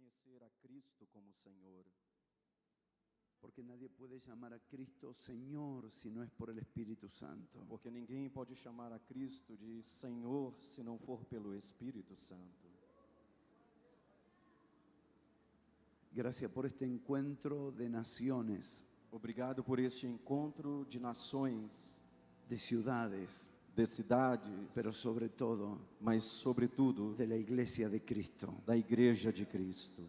reconhecer a Cristo como Senhor. Porque nadie puede llamar a Cristo Señor si no es por el Espíritu Santo. Porque ninguém pode chamar a Cristo de Senhor se não for pelo Espírito Santo. Gracias por este encuentro de naciones, Obrigado por este encontro de nações, de ciudades, de cidades, pero sobre todo mas sobretudo de la Iglesia de Cristo. da Igreja de Cristo.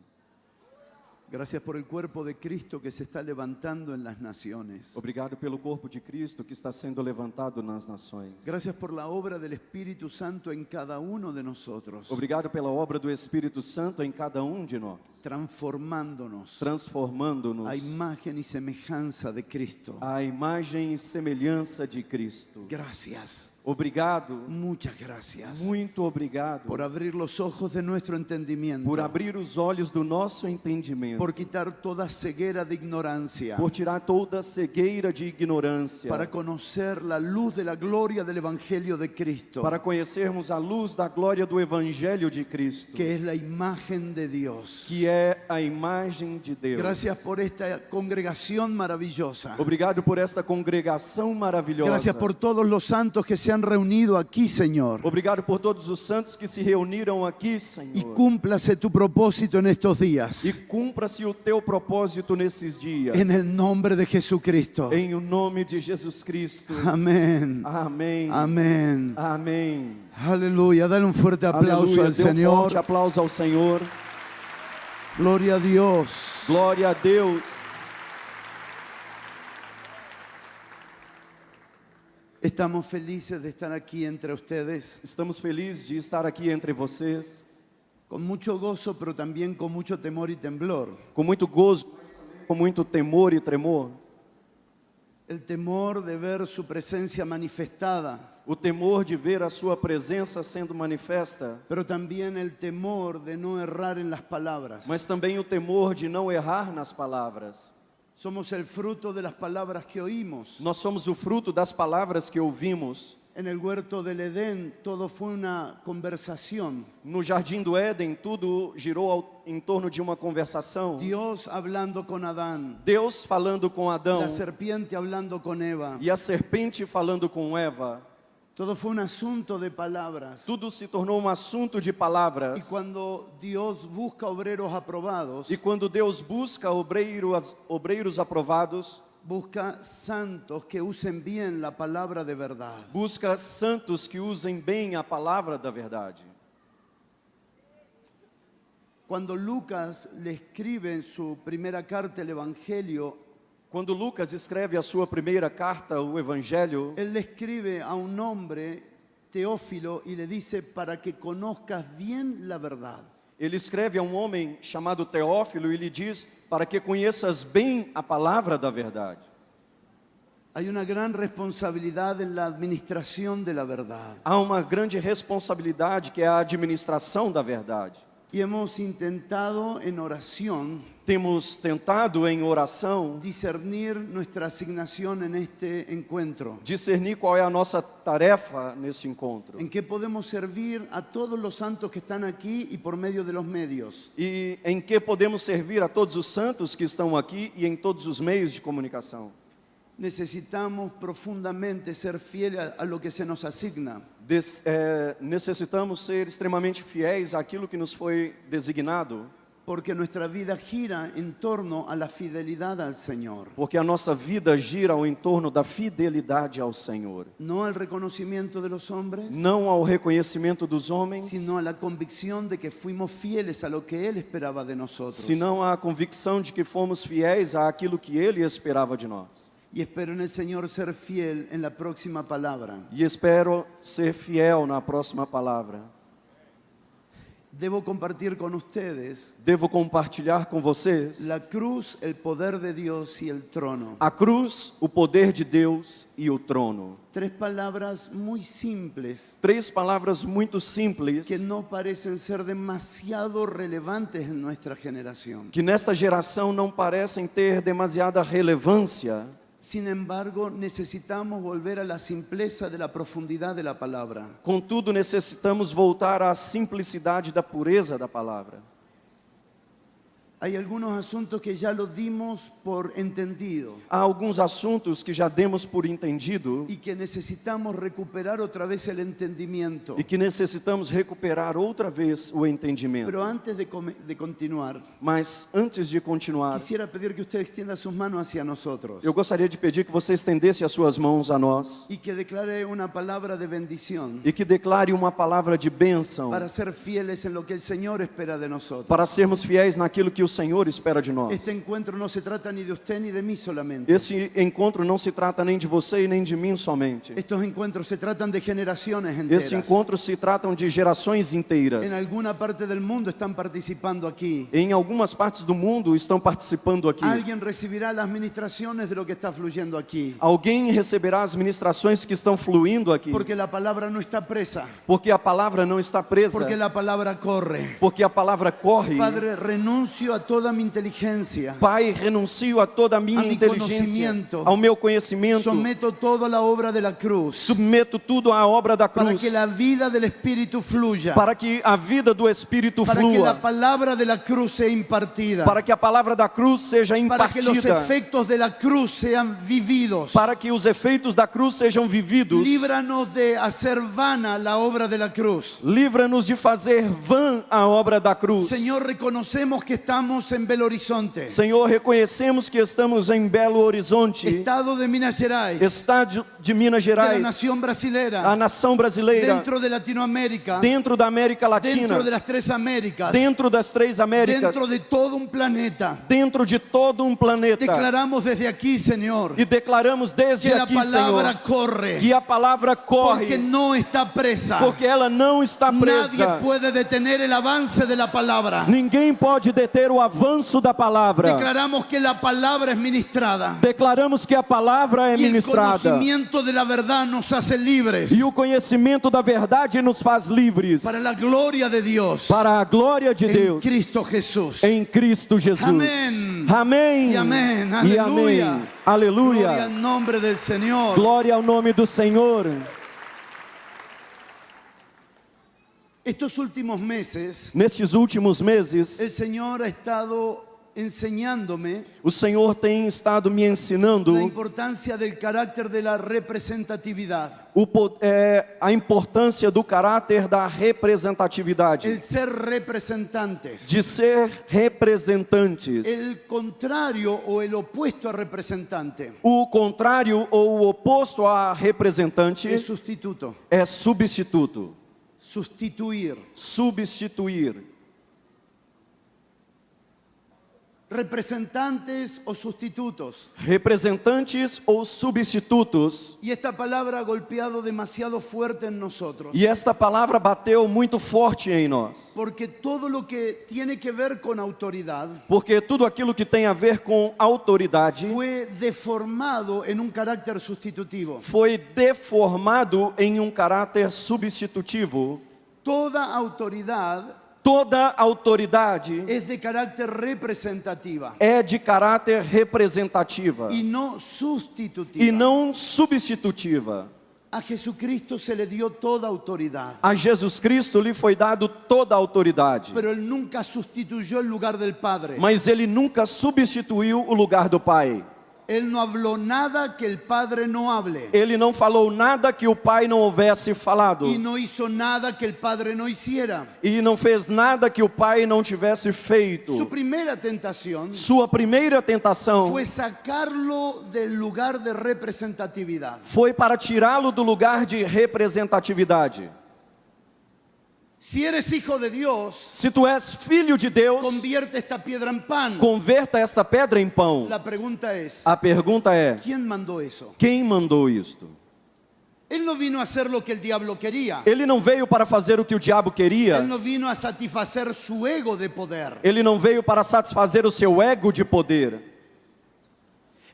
Gracias por el cuerpo de Cristo que se está levantando en las naciones. Obrigado pelo corpo de Cristo que está sendo levantado nas nações. Gracias por la obra del Espíritu Santo en cada uno de nosotros, Obrigado pela obra do Espírito Santo em cada de nós, transformándonos transformando-nos a imagen y semejanza de Cristo. à imagem e semelhança de Cristo. Gracias, Obrigado, muchas gracias muito obrigado por abrir los ojos de nuestro entendimiento, por abrir os olhos do nosso entendimento, por quitar toda ceguera de ignorancia, por tirar toda cegueira de ignorância, para conocer la luz de la gloria del Evangelio de Cristo, para conhecermos a luz da glória do Evangelho de Cristo, que es la imagen de Dios. que é a imagem de Deus. Gracias por esta congregación maravillosa. Obrigado por esta congregação maravilhosa. Gracias por todos los santos que se han reunido aquí, Señor. Obrigado por todos os santos que se reuniram aqui, Y Senhor. cúmplase tu propósito en estos días. E cumpra-se o teu propósito nesses dias. En el nombre de Jesucristo. Em o nome de Jesus Cristo. Amén. Amém. Amén. Amém. Aleluya. Dale un fuerte aplauso Aleluia. al Dê um Señor. forte aplauso ao Senhor. Gloria a Dios. Glória a Deus. Estamos felices de estar aquí entre ustedes, Estamos felizes de estar aqui entre vocês, con mucho gozo, pero también con mucho temor y temblor. com muito gozo, com muito temor e tremor. El temor de ver su presencia manifestada, O temor de ver a sua presença sendo manifesta, pero también el temor de no errar en las palabras. mas também o temor de não errar nas palavras. Somos el fruto de las palabras que oímos. Nós somos o fruto das palavras que ouvimos. En el huerto del Edén todo fue una conversación. No jardim do Éden, tudo girou em torno de uma conversação. Dios hablando con Adán, Deus falando com Adão la serpiente hablando con Eva. e a serpente falando com Eva. Todo fue un asunto de palabras. Tudo se tornou um assunto de Y palavras. cuando Dios busca obreros aprobados, E quando Deus busca obreiros aprovados, busca santos que usen bien la palabra de verdad. busca santos que usem bem a palavra da verdade. Cuando Lucas le escribe en su primera carta el Evangelio, Quando Lucas escreve a sua primeira carta, o Evangelho, él le escribe a un hombre, Teófilo, y le dice, para que conozcas bien la verdad. ele escreve a um homem chamado Teófilo e lhe diz para que conheças bem a palavra da verdade. Hay una gran responsabilidad en la administración de la verdad. Há uma grande responsabilidade que é a administração da verdade. Y hemos intentado en oración Temos tentado em oração discernir nuestra asignación en este encuentro. discernir qual é a nossa tarefa nesse encontro. En qué podemos servir a todos los santos que están aquí y por medio de los medios. E em que podemos servir a todos os santos que estão aqui e em todos os meios de comunicação. Necesitamos profundamente ser fieles a lo que se nos asigna. Necessitamos ser extremamente fiéis àquilo que nos foi designado, Porque nuestra vida gira en torno a la fidelidad al Señor. porque a nossa vida gira ao entorno da fidelidade ao Senhor. No al reconocimiento de los hombres, Não ao reconhecimento dos homens, sino a la convicción de que fuimos fieles a lo que Él esperaba de nosotros. senão à convicção de que fomos fiéis àquilo que Ele esperava de nós. Y espero en el Señor ser fiel en la próxima palabra. E espero ser fiel na próxima palavra. Debo compartir con ustedes Devo compartilhar com vocês la cruz, el poder de Dios y el trono. a cruz, o poder de Deus e o trono. Tres palabras muy simples Três palavras muito simples que no parecen ser demasiado relevantes en nuestra generación. que nesta geração não parecem ter demasiada relevância. Sin embargo, necesitamos volver a la simpleza de la profundidad de la palabra. Contudo, necessitamos voltar à simplicidade da pureza da palavra. Hay algunos asuntos que ya los dimos por entendido Há alguns assuntos que já demos por entendido y que necesitamos recuperar otra vez el entendimiento. e que necessitamos recuperar outra vez o entendimento. Pero antes de continuar, Mas antes de continuar, quisiera pedir que usted extienda sus manos hacia nosotros eu gostaria de pedir que você estendesse as suas mãos a nós y que declare una palabra de bendición e que declare uma palavra de bênção para ser fieles en lo que el Señor espera de nosotros. para sermos fiéis naquilo que o Senhor espera de nós. Este encuentro no se trata ni de usted ni de mí solamente. Esse encontro não se trata nem de você e nem de mim somente. Estos encuentros se tratan de generaciones Esse enteras. encontro se tratam de gerações inteiras. En alguna parte del mundo están participando aquí. Em algumas partes do mundo estão participando aqui. Alguien recibirá las ministraciones de lo que está fluyendo aquí. Alguém receberá as ministrações que estão fluindo aqui. Porque la palabra no está presa. Porque a palavra não está presa. Porque la palabra corre. Porque a palavra corre. Padre, renuncio a toda mi inteligencia. Pai, renuncio a toda a minha A mi inteligência, conhecimento. ao meu conhecimento. Someto todo a la obra de la cruz. Submeto tudo à obra da Para cruz. que la vida del Espíritu fluya. Para que a vida do Espírito Para que la flua. palabra de la cruz sea impartida. Para que a palavra da cruz seja Para que los impartida. efectos de la cruz sean vividos. Para que os efeitos da cruz sejam vividos. Líbranos de hacer vana la obra de la cruz. Livra-nos de fazer vã a obra da cruz. Señor, reconocemos que estamos en Belo Horizonte, Senhor, reconhecemos que estamos em Belo Horizonte, estado de Minas Gerais, estado de Minas de la Gerais, nación brasileira, a nação brasileira, dentro de Latinoamérica, dentro da América Latina, dentro de las tres Américas, dentro das três Américas, dentro de todo un planeta. dentro de todo um planeta. Declaramos desde aquí, Señor, E declaramos desde que la aqui, palabra Senhor, corre, que a palavra porque corre, no está presa. porque ela não está Nadie presa. puede detener el avance de la palabra. Ninguém pode deter o avanço da palavra. Declaramos que la palabra es ministrada. Declaramos que a palavra é Y el ministrada. conocimiento de la verdad nos hace libres E o conhecimento da verdade nos faz livres para la gloria de Dios para a glória de en Deus Cristo Jesús. em Cristo Jesus. Amém. Amém. E amém. E Aleluia. amém. Aleluia. Gloria al nombre del Señor. Glória ao nome do Senhor. Estos últimos meses, Nestes últimos meses, el Señor ha estado enseñándome o Senhor tem estado me ensinando la importancia del carácter de la representatividad. a importância do caráter da representatividade, El ser representantes. de ser representantes. El contrario o el opuesto a representante O contrário ou o oposto a representante es sustituto. é substituto. Sustituir. Substituir. Representantes o sustitutos. Representantes ou substitutos. Y esta palabra ha golpeado demasiado fuerte en nosotros. E esta palavra bateu muito forte em nós. Porque todo lo que tiene que ver con autoridad Porque tudo aquilo que tem a ver com autoridade fue deformado en un carácter sustitutivo. foi deformado em um caráter substitutivo. Toda autoridad Toda autoridade es de carácter representativa é de caráter representativa y no sustitutiva. e não substitutiva. A Jesucristo se le dio toda autoridad, A Jesus Cristo lhe foi dado toda a autoridade, pero Él nunca sustituyó el lugar del Padre. mas ele nunca substituiu o lugar do Pai. Él no habló nada que el Padre no hable. Ele não falou nada que o Pai não houvesse falado. Y no hizo nada que el Padre no hiciera. E não fez nada que o Pai não tivesse feito. Su primera tentación Sua primeira tentação fue sacarlo del lugar de representatividad. foi para tirá-lo do lugar de representatividade. Si eres hijo de Dios, Se tu és filho de Deus, convierte esta piedra en pan. converta esta pedra em pão. La pregunta es, A pergunta é: ¿quién mandó eso? quem mandou isto? Él no vino a hacer lo que el diablo quería. Ele não veio para fazer o que o diabo queria. Él no vino a satisfacer su ego de poder. Ele não veio para satisfazer o seu ego de poder.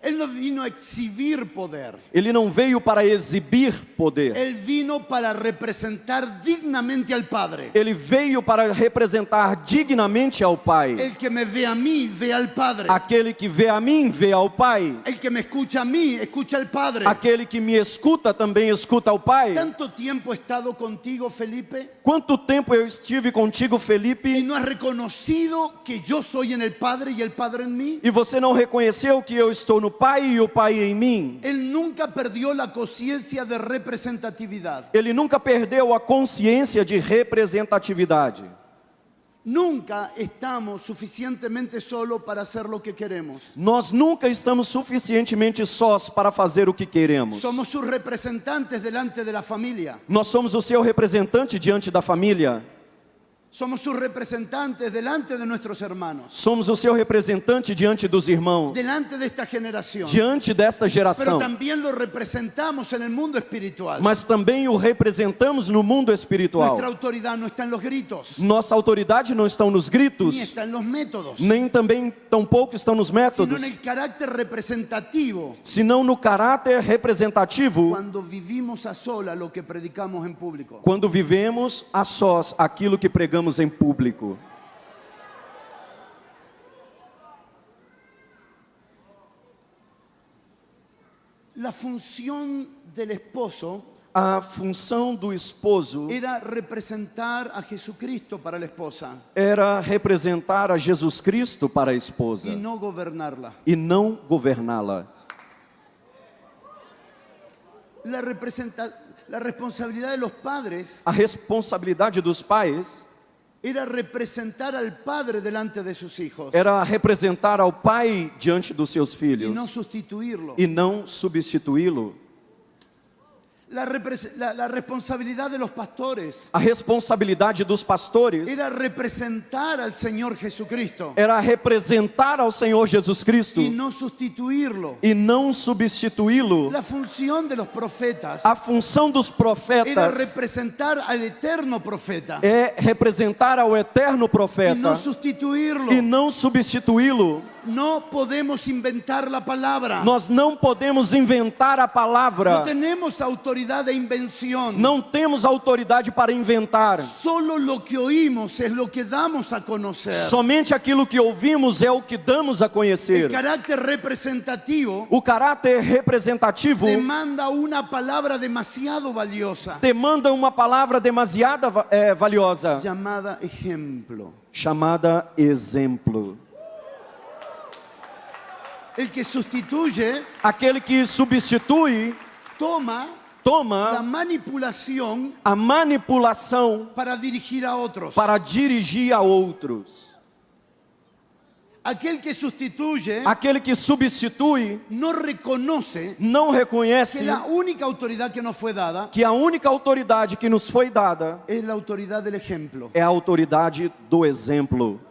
Él no vino a exhibir poder. Ele não veio para exibir poder. Él vino para representar dignamente al Padre. Ele veio para representar dignamente ao Pai. El que me ve a mí, ve al Padre. Aquele que vê a mim, vê ao Pai. El que me escucha a mí, escucha al Padre. Aquele que me escuta também escuta ao Pai. ¿Tanto tiempo he estado contigo, Felipe? Quanto tempo eu estive contigo, ¿Y Felipe, no has reconocido que yo soy en el Padre y el Padre en mí? e você não reconheceu que eu estou no Pai e o Pai em mim? Él nunca perdió la conciencia de representatividad. Ele nunca perdeu a consciência de representatividade. Nunca estamos suficientemente solos para hacer lo que queremos. Nós nunca estamos suficientemente sós para fazer o que queremos. Somos sus representantes delante de la familia. Nós somos o seu representante diante da família. Somos sus representantes delante de nuestros hermanos. Somos o seu representante diante dos irmãos, Delante de esta generación. diante desta Pero geração. también lo representamos en el mundo espiritual. Mas também o representamos no mundo espiritual. Nuestra autoridad no está en los gritos, Nossa autoridade não está nos ni gritos, está en los métodos, nem também tampouco estão nos sino métodos, en el carácter representativo. senão no caráter representativo, Cuando vivimos a sola lo que predicamos en público. quando vivemos a sós aquilo que pregamos em público. La función del esposo A função do esposo era representar a Jesucristo para la esposa era representar a Jesus Cristo para a esposa y no gobernarla. e não governá-la. La responsabilidad de los padres A responsabilidade dos pais era representar al padre delante de sus hijos era representar ao pai diante dos seus y filhos no sustituirlo. e não substituí-lo. La responsabilidad de los pastores A responsabilidade dos pastores era representar al Señor Jesucristo era representar ao Senhor Jesus Cristo y no sustituirlo. e não substituí-lo. La función de los profetas A função dos era profetas representar al eterno profeta é representar ao eterno y profeta no sustituirlo. e não substituí-lo. No podemos inventar la palabra. Nós não podemos inventar a No palavra. tenemos autoridad de invención. Não temos autoridade para inventar. Solo lo que oímos es lo que damos a conocer. Somente aquilo que ouvimos é o que damos a El conhecer. carácter representativo O caráter representativo demanda una palabra demasiado valiosa demanda uma palavra demasiado valiosa, llamada ejemplo. chamada exemplo. El que sustituye Aquele que substitui toma la toma manipulación a manipulação para dirigir a otros. para dirigir a outros. Aquel que sustituye Aquele que substitui no reconoce não que reconhece la única autoridad que nos fue dada que a única autoridade que nos foi dada es la autoridad del ejemplo. é a autoridade do exemplo.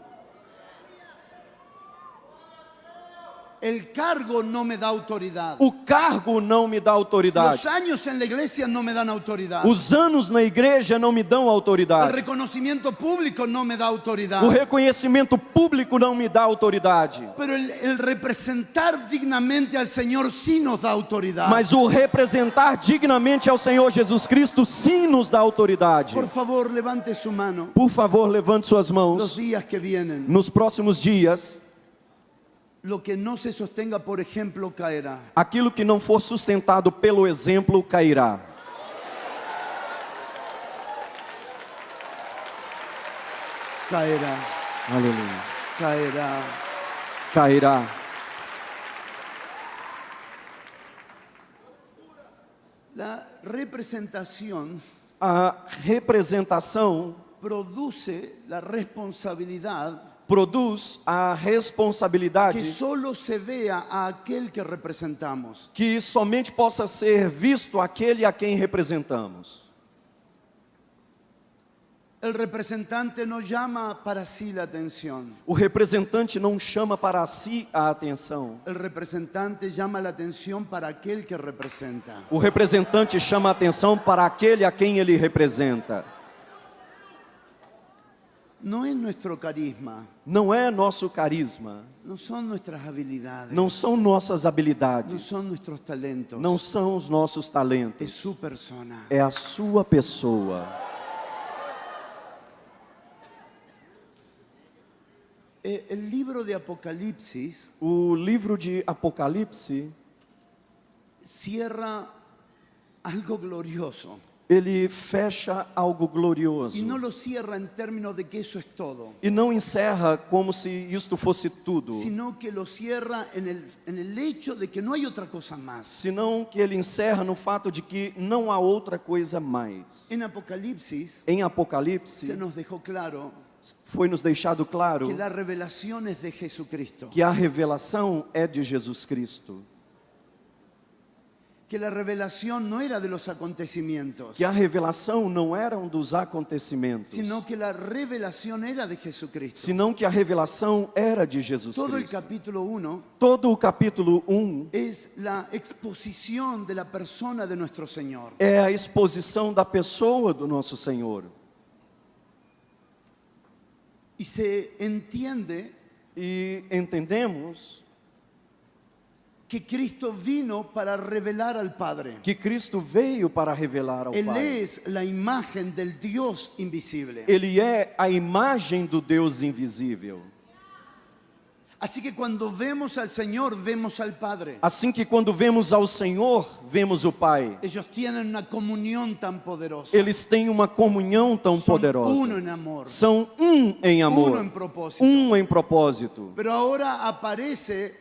El cargo no me da autoridad. O cargo não me dá Los autoridade. años en la iglesia no me dan autoridad. Os anos na igreja não me dão El autoridade. reconocimiento público no me da autoridad. O reconhecimento público não me dá autoridade. Pero el representar dignamente al Señor sí nos da autoridad. Mas o representar dignamente ao Senhor Jesus Cristo sim nos dá autoridade. Por favor, levante su mano. Por favor, levante suas Los mãos. días que vienen, Nos próximos dias, lo que no se sostenga por ejemplo caerá. aquilo que não for sustentado pelo exemplo cairá. Caerá, Aleluia. caerá. Cairá. La representación A representação produce la responsabilidad produz a que responsabilidade solo se vea a aquel que representamos. que somente possa ser visto aquele a quem representamos. El representante no llama para sí la atención. O representante não chama para si a atenção. El representante llama la atención para aquel que representa. O representante chama a atenção para aquele a quem ele representa. no es nuestro carisma, não é nosso carisma, no son nuestras habilidades, não são nossas no habilidades, son nuestros talentos, não são os nossos es talentos, su persona. é a sua pessoa. El libro de Apocalipsis O livro de Apocalipse, cierra algo glorioso. ele fecha algo glorioso. Y no lo cierra en términos de que eso es todo, E não encerra como se isto fosse tudo, sino que lo cierra en el hecho de que no hay otra cosa más. senão que ele encerra no fato de que não há outra coisa mais. En Apocalipsis Em se Apocalipse, nos dejó claro foi nos deixado claro que la revelación es de Jesucristo, que a revelação é de Jesus Cristo, que la revelación no era de los acontecimientos, que a revelação não era dos acontecimentos, sino que la revelación era de Jesucristo. senão que a revelação era de Jesus Todo el Cristo. capítulo 1 Todo o capítulo 1 es la exposición de la persona de nuestro Señor. é a exposição da pessoa do nosso Senhor. Y se entiende E entendemos que Cristo vino para revelar al Padre. que Cristo veio para revelar ao Él Pai. es la imagen del Dios invisible. Ele é a imagem do Deus invisível. Así que cuando vemos al Señor, vemos al Padre. Assim que quando vemos ao Senhor, vemos o Pai. Ellos tienen una comunión tan poderosa. Eles têm uma comunhão tão Son poderosa. uno en amor, São em amor, uno en propósito. em propósito. Pero ahora aparece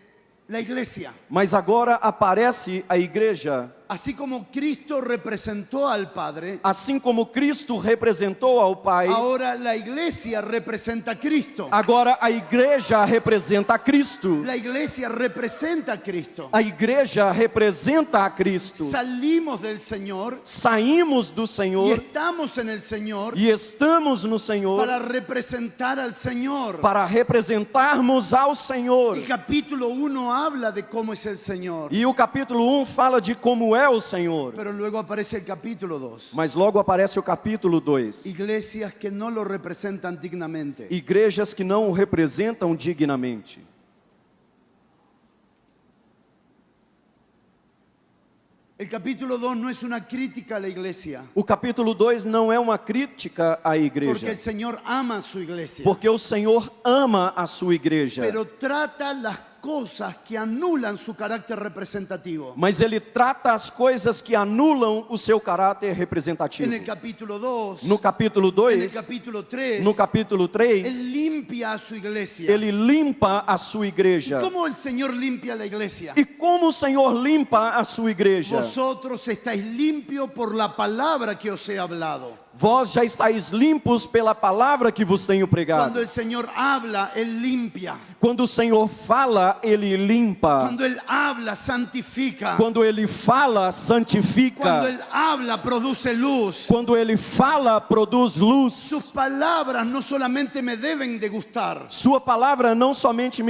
la iglesia. Mas agora aparece a igreja, Así como Cristo representó al Padre, assim como Cristo representou ao Pai, ahora la iglesia representa a Cristo. agora a igreja representa a Cristo. La iglesia representa a Cristo. A igreja representa a Cristo. Salimos del Señor Saímos do y Senhor estamos en el Señor e estamos no Senhor para representar al Señor. para representarmos ao Senhor. El capítulo 1 habla de cómo es el Señor, E o capítulo 1 fala de como é o Senhor. pero luego aparece el capítulo 2. Mas logo aparece o capítulo 2. Iglesias que no lo representan dignamente. Igrejas que não o representam dignamente. El capítulo 2 no es una crítica a la iglesia, O capítulo 2 não é uma crítica à porque igreja, el Señor ama a su iglesia, porque o Senhor ama a sua igreja, pero trata las cosas que anulan su carácter representativo. mas ele trata as coisas que anulam o seu caráter representativo. En el capítulo 2, No capítulo en el 2, capítulo 3, no capítulo Él 3, limpia a su iglesia. ele limpa a sua igreja. ¿Cómo el Señor limpia la iglesia? E como o Senhor limpa a sua igreja? Vosotros estáis limpios por la palabra que os he hablado. Vós já estáis limpos pela palavra que vos tenho Cuando pregado. el Señor habla, Él limpia. Quando o Senhor fala, Ele limpa. Cuando Él habla, santifica. Quando Ele fala, santifica. Cuando Él habla, produce luz. Quando Ele fala, produz luz. Sus palabras no solamente me deben de gustar, Sua palavra não somente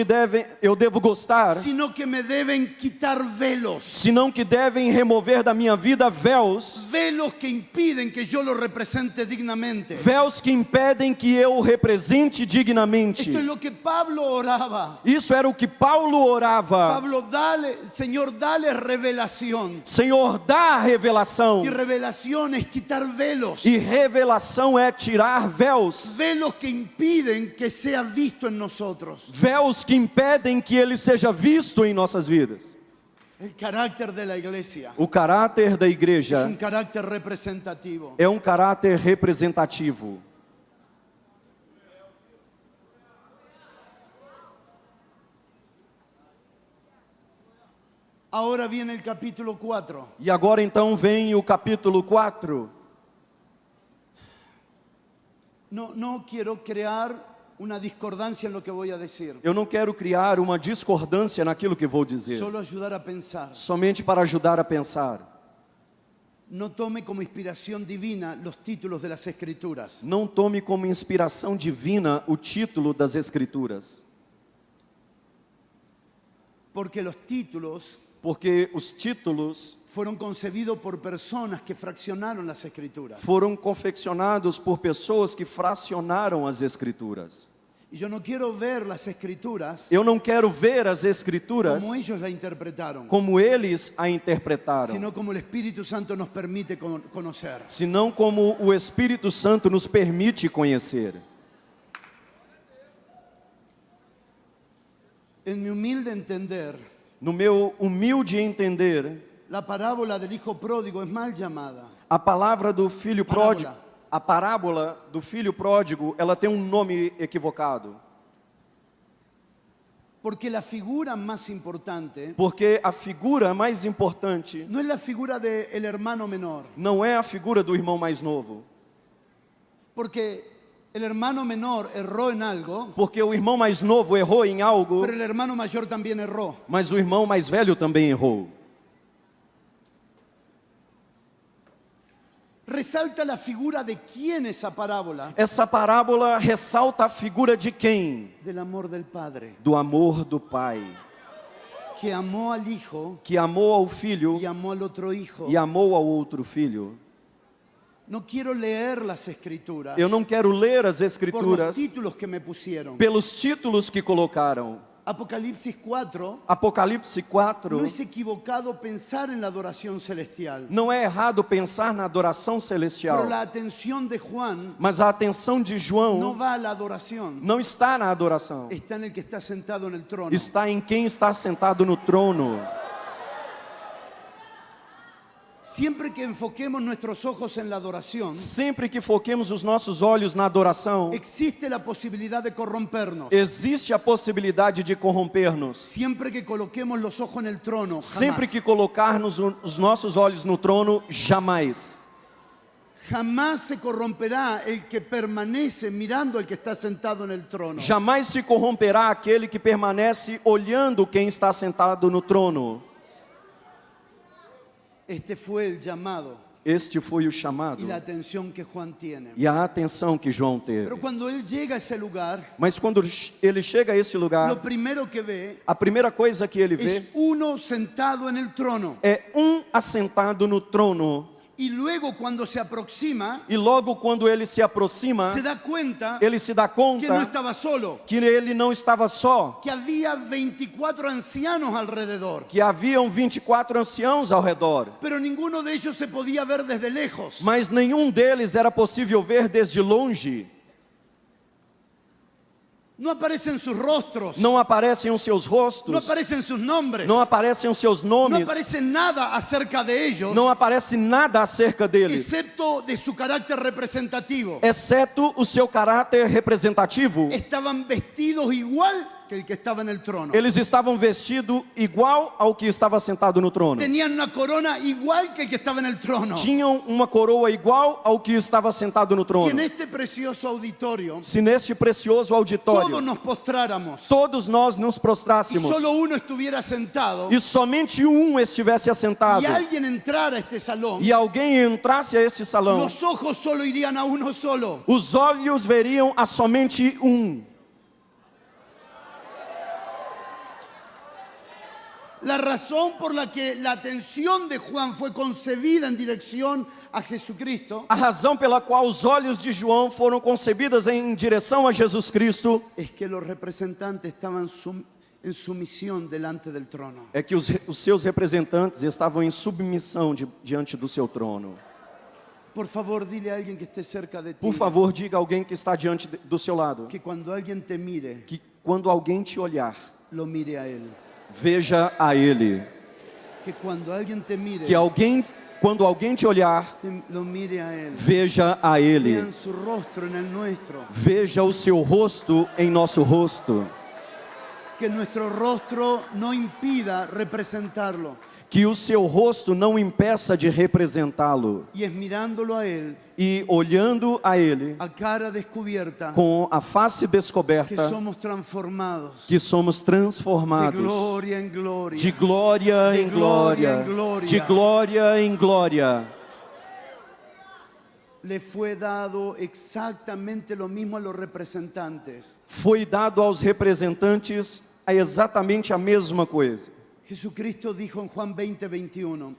eu devo gostar, sino que me deben quitar velos. senão que devem remover da minha vida véus. Velos que impiden que yo lo represente dignamente. Véus que impedem que eu o represente dignamente. Esto es lo que Pablo oraba. Isso era o que Paulo orava. Pablo, dale, Señor, dale revelación. Senhor, dá a revelação. Y revelación es quitar velos. E revelação é tirar véus. Velos que impiden que sea visto en nosotros. Véus que impedem que ele seja visto em nossas vidas. El carácter de la iglesia O caráter da es igreja un carácter representativo. é um caráter representativo. Ahora viene el capítulo 4. E agora então vem o capítulo 4. No quiero crear una discordancia en lo que voy a decir. Eu não quero criar uma discordância naquilo que vou dizer, Solo ayudar a pensar. somente para ajudar a pensar. No tome como inspiración divina los títulos de las escrituras. Não tome como inspiração divina o título das Escrituras, Porque los títulos Porque os títulos fueron concebidos por personas que fraccionaron las escrituras. foram confeccionados por pessoas que fracionaram as Escrituras. Y yo no quiero ver las escrituras Eu não quero ver as Escrituras como ellos la interpretaron, como eles a interpretaram, sino como el Espíritu Santo nos permite conocer. senão como o Espírito Santo nos permite conhecer. En mi humilde entender, No meu humilde entender, la parábola del hijo pródigo es mal llamada. a palavra do filho Parábola. pródigo, a parábola do filho pródigo, ela tem um nome equivocado. Porque la figura más importante Porque a figura mais importante no es la figura del hermano menor. não é a figura do irmão mais novo. Porque el hermano menor erró en algo, Porque o irmão mais novo errou em algo, pero el hermano mayor también erró. mas o irmão mais velho também errou. Resalta la figura de quién esa parábola, Essa parábola ressalta a figura de quem? del amor del Padre, Do amor do Pai, que amó al hijo que amou ao filho y amó al otro hijo. e amou ao outro filho. No quiero leer las escrituras Eu não quero ler as por los Escrituras títulos que me pusieron. pelos títulos que colocaram. Apocalipsis 4, Apocalipse 4, no es equivocado pensar en la adoración celestial, não é errado pensar na adoração pero celestial, la atención de Juan mas a atenção de no João va a la adoración, não está na adoração, está en el que está sentado en el trono. está em quem está sentado no trono. Siempre que enfoquemos nuestros ojos en la adoración, Sempre que foquemos os nossos olhos na adoração, existe la posibilidad de corrompernos. existe a possibilidade de corromper-nos. Siempre que coloquemos los ojos en el trono, Sempre jamás, que colocarmos os nossos olhos no trono, jamais. jamás se corromperá el que permanece mirando al que está sentado en el trono. Jamais se corromperá aquele que permanece olhando quem está sentado no trono. Este fue el llamado Este foi o chamado y la atención que Juan tiene. e a atenção que João teve. Pero cuando él llega a esse lugar, Mas quando ele chega a esse lugar, lo primero que ve a primeira coisa que ele vê es uno sentado en el trono. é assentado no trono. Y luego cuando se aproxima, E logo quando ele se aproxima, se da cuenta ele se dá que no conta estaba solo, que ele não estava só, que había 24 ancianos alrededor, que haviam 24 anciãos ao redor, pero ninguno de ellos se podía ver desde lejos. mas nenhum deles era possível ver desde longe. No aparecen sus rostros, Não aparecem os seus no rostos, aparecen sus nombres, não aparecem os seus no nomes, aparece nada acerca de ellos, não aparece nada acerca deles, excepto de su carácter representativo. exceto o seu caráter representativo. Estaban vestidos igual que el que estaba en el trono. Eles estavam vestidos igual ao que estava sentado no trono. Tenían una corona igual que el que estaba en el trono. Tinham uma coroa igual ao que estava sentado no Si trono. en este precioso auditorio Se neste precioso todos auditório nos postráramos todos nós nos y prostrássemos solo uno estuviera sentado e somente estivesse assentado y alguien entrara a este salón, e alguém entrasse a este salão, los ojos solo irían a uno solo. os olhos veriam a somente La razón por la que la atención de Juan fue concebida en dirección a Jesucristo A razão pela qual os olhos de João foram concebidas em direção a Jesus Cristo es que los representantes estaban en sumisión delante del trono. é que os seus representantes estavam em submissão diante do seu trono. Por favor, dile a alguien que esté cerca de ti Por favor, diga a alguém que está diante do seu lado que cuando alguien te mire, que quando alguém te olhar, lo mire a él. veja a Ele. Que cuando alguien te mire, Quando alguém te olhar, lo mire a él. veja a Ele. Vean su rostro en el nuestro. Veja o seu rosto em nosso rosto. Que nuestro rostro no impida representarlo. Que o seu rosto não impeça de representá-lo. Y es mirándolo a él, E olhando a Ele, a cara descubierta, com a face que descoberta, somos transformados que somos de transformados gloria en gloria. de glória em glória, de glória em glória. Le fue dado exactamente lo mismo a los representantes. Foi dado aos representantes exatamente a mesma coisa. Jesucristo dijo en Juan 20, 21,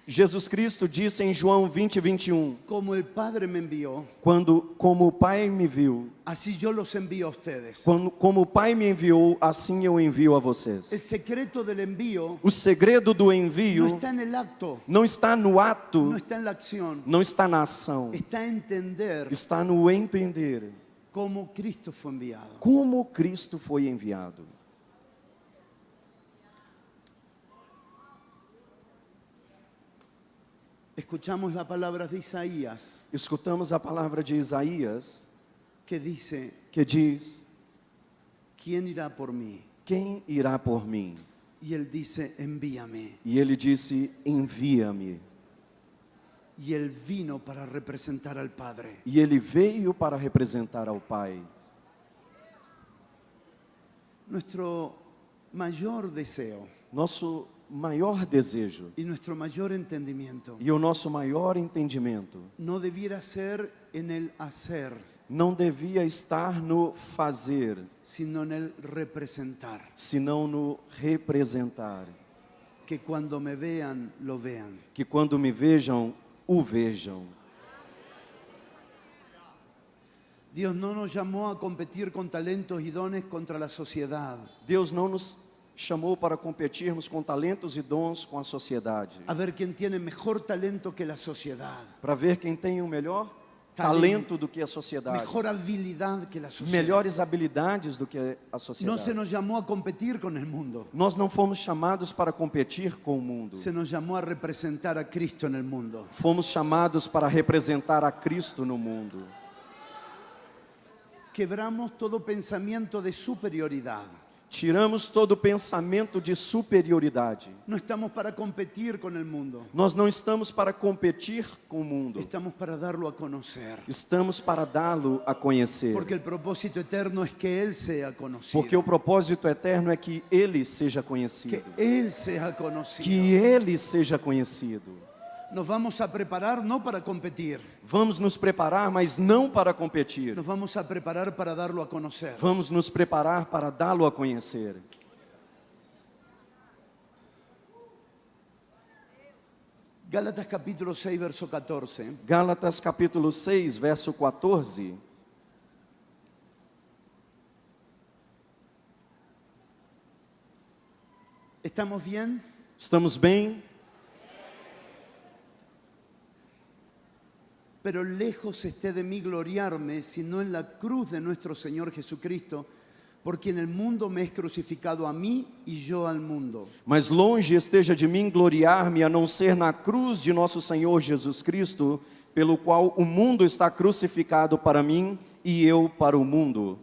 Jesus Cristo disse em João 20, 21, como el Padre me envió, como o Pai me viu, así yo los envío a ustedes. como o Pai me enviou, assim eu envio a El vocês. secreto del envío O segredo do no envio está en el acto, não está no no ato, está en la acción, não está na ação, está en entender está no entender cómo Cristo fue enviado. como Cristo foi enviado. Escuchamos las palabras de Isaías Escutamos a palavra de Isaías, que dice, que diz: ¿quién irá por mí? quem irá por mim? Y él dice, envíame. E ele disse: envia-me. Y él vino para representar al Padre. E ele veio para representar ao Pai. Nuestro mayor deseo Nosso maior desejo y nuestro mayor entendimiento e o nosso maior entendimento no debiera ser en el hacer, não devia estar no fazer, sino en el representar. senão no representar. Que cuando me vean, lo vean. Que quando me vejam, o vejam. Dios no nos llamó a competir con talentos y dones contra la sociedad, Deus não nos chamou para competirmos com talentos e dons com a sociedade, a ver quién tiene mejor talento que la sociedad, para ver quem tem o melhor talento do que a sociedade, mejor habilidad que la sociedad. melhores habilidades do que a No se sociedade. nos llamó a competir con el mundo, Nós não fomos chamados para competir com o mundo. se nos llamó a representar a Cristo en el mundo. Fomos chamados para representar a Cristo no mundo. Quebramos todo pensamiento de superioridad. Tiramos todo pensamento de superioridade. No estamos para competir con el mundo, Nós não estamos para competir com o mundo. estamos para darlo a conocer. Estamos para dá-lo a conhecer. Porque el propósito eterno es que Él sea conocido. Porque o propósito eterno é que Ele seja Que conhecido. Él sea conocido. Que Ele seja conhecido. Nos vamos a preparar no para competir, Vamos nos preparar, mas não para competir. nos vamos a preparar para darlo a conocer. Vamos nos preparar para dá-lo a conhecer. Gálatas capítulo 6, verso 14. Gálatas capítulo 6, verso 14. ¿Estamos bien? Estamos bem? Pero lejos esté de mí gloriarme, sino en la cruz de nuestro Señor Jesucristo, por quien el mundo me es crucificado a mí y yo al mundo. Mas longe esteja de mim gloriar-me, a não ser na cruz de nosso Senhor Jesus Cristo, pelo qual o mundo está crucificado para mim e eu para o mundo.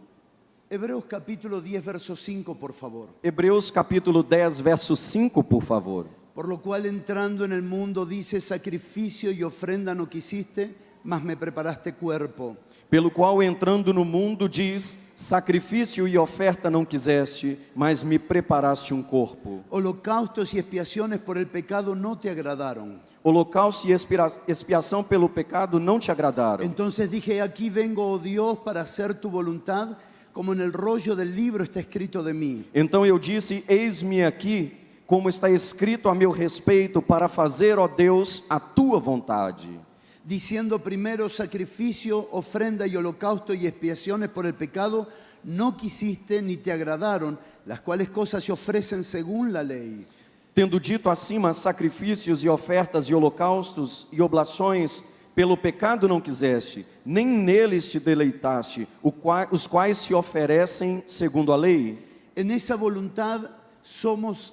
Hebreos capítulo 10, verso 5, por favor. Hebreus capítulo 10, verso 5, por favor. Por lo cual entrando en el mundo dice, sacrificio y ofrenda no quisiste, mas me preparaste cuerpo. Pelo qual entrando no mundo diz, sacrifício e oferta não quiseste, mas me preparaste um corpo. Holocaustos y expiaciones por el pecado no te agradaron. Holocausto e expiação pelo pecado não te agradaram. Entonces dije, aquí vengo, oh Dios, para hacer tu voluntad, como en el rollo del libro está escrito de mí. Então eu disse, eis-me aqui, como está escrito a meu respeito, para fazer, ó Deus, a tua vontade. Diciendo primero sacrificio, ofrenda y holocausto y expiaciones por el pecado, no quisiste ni te agradaron, las cuales cosas se ofrecen según la ley. Tendo dito acima, sacrifícios e ofertas e holocaustos e oblações, pelo pecado não quiseste, nem neles te deleitaste, os quais se oferecem segundo a lei. En esa voluntad somos,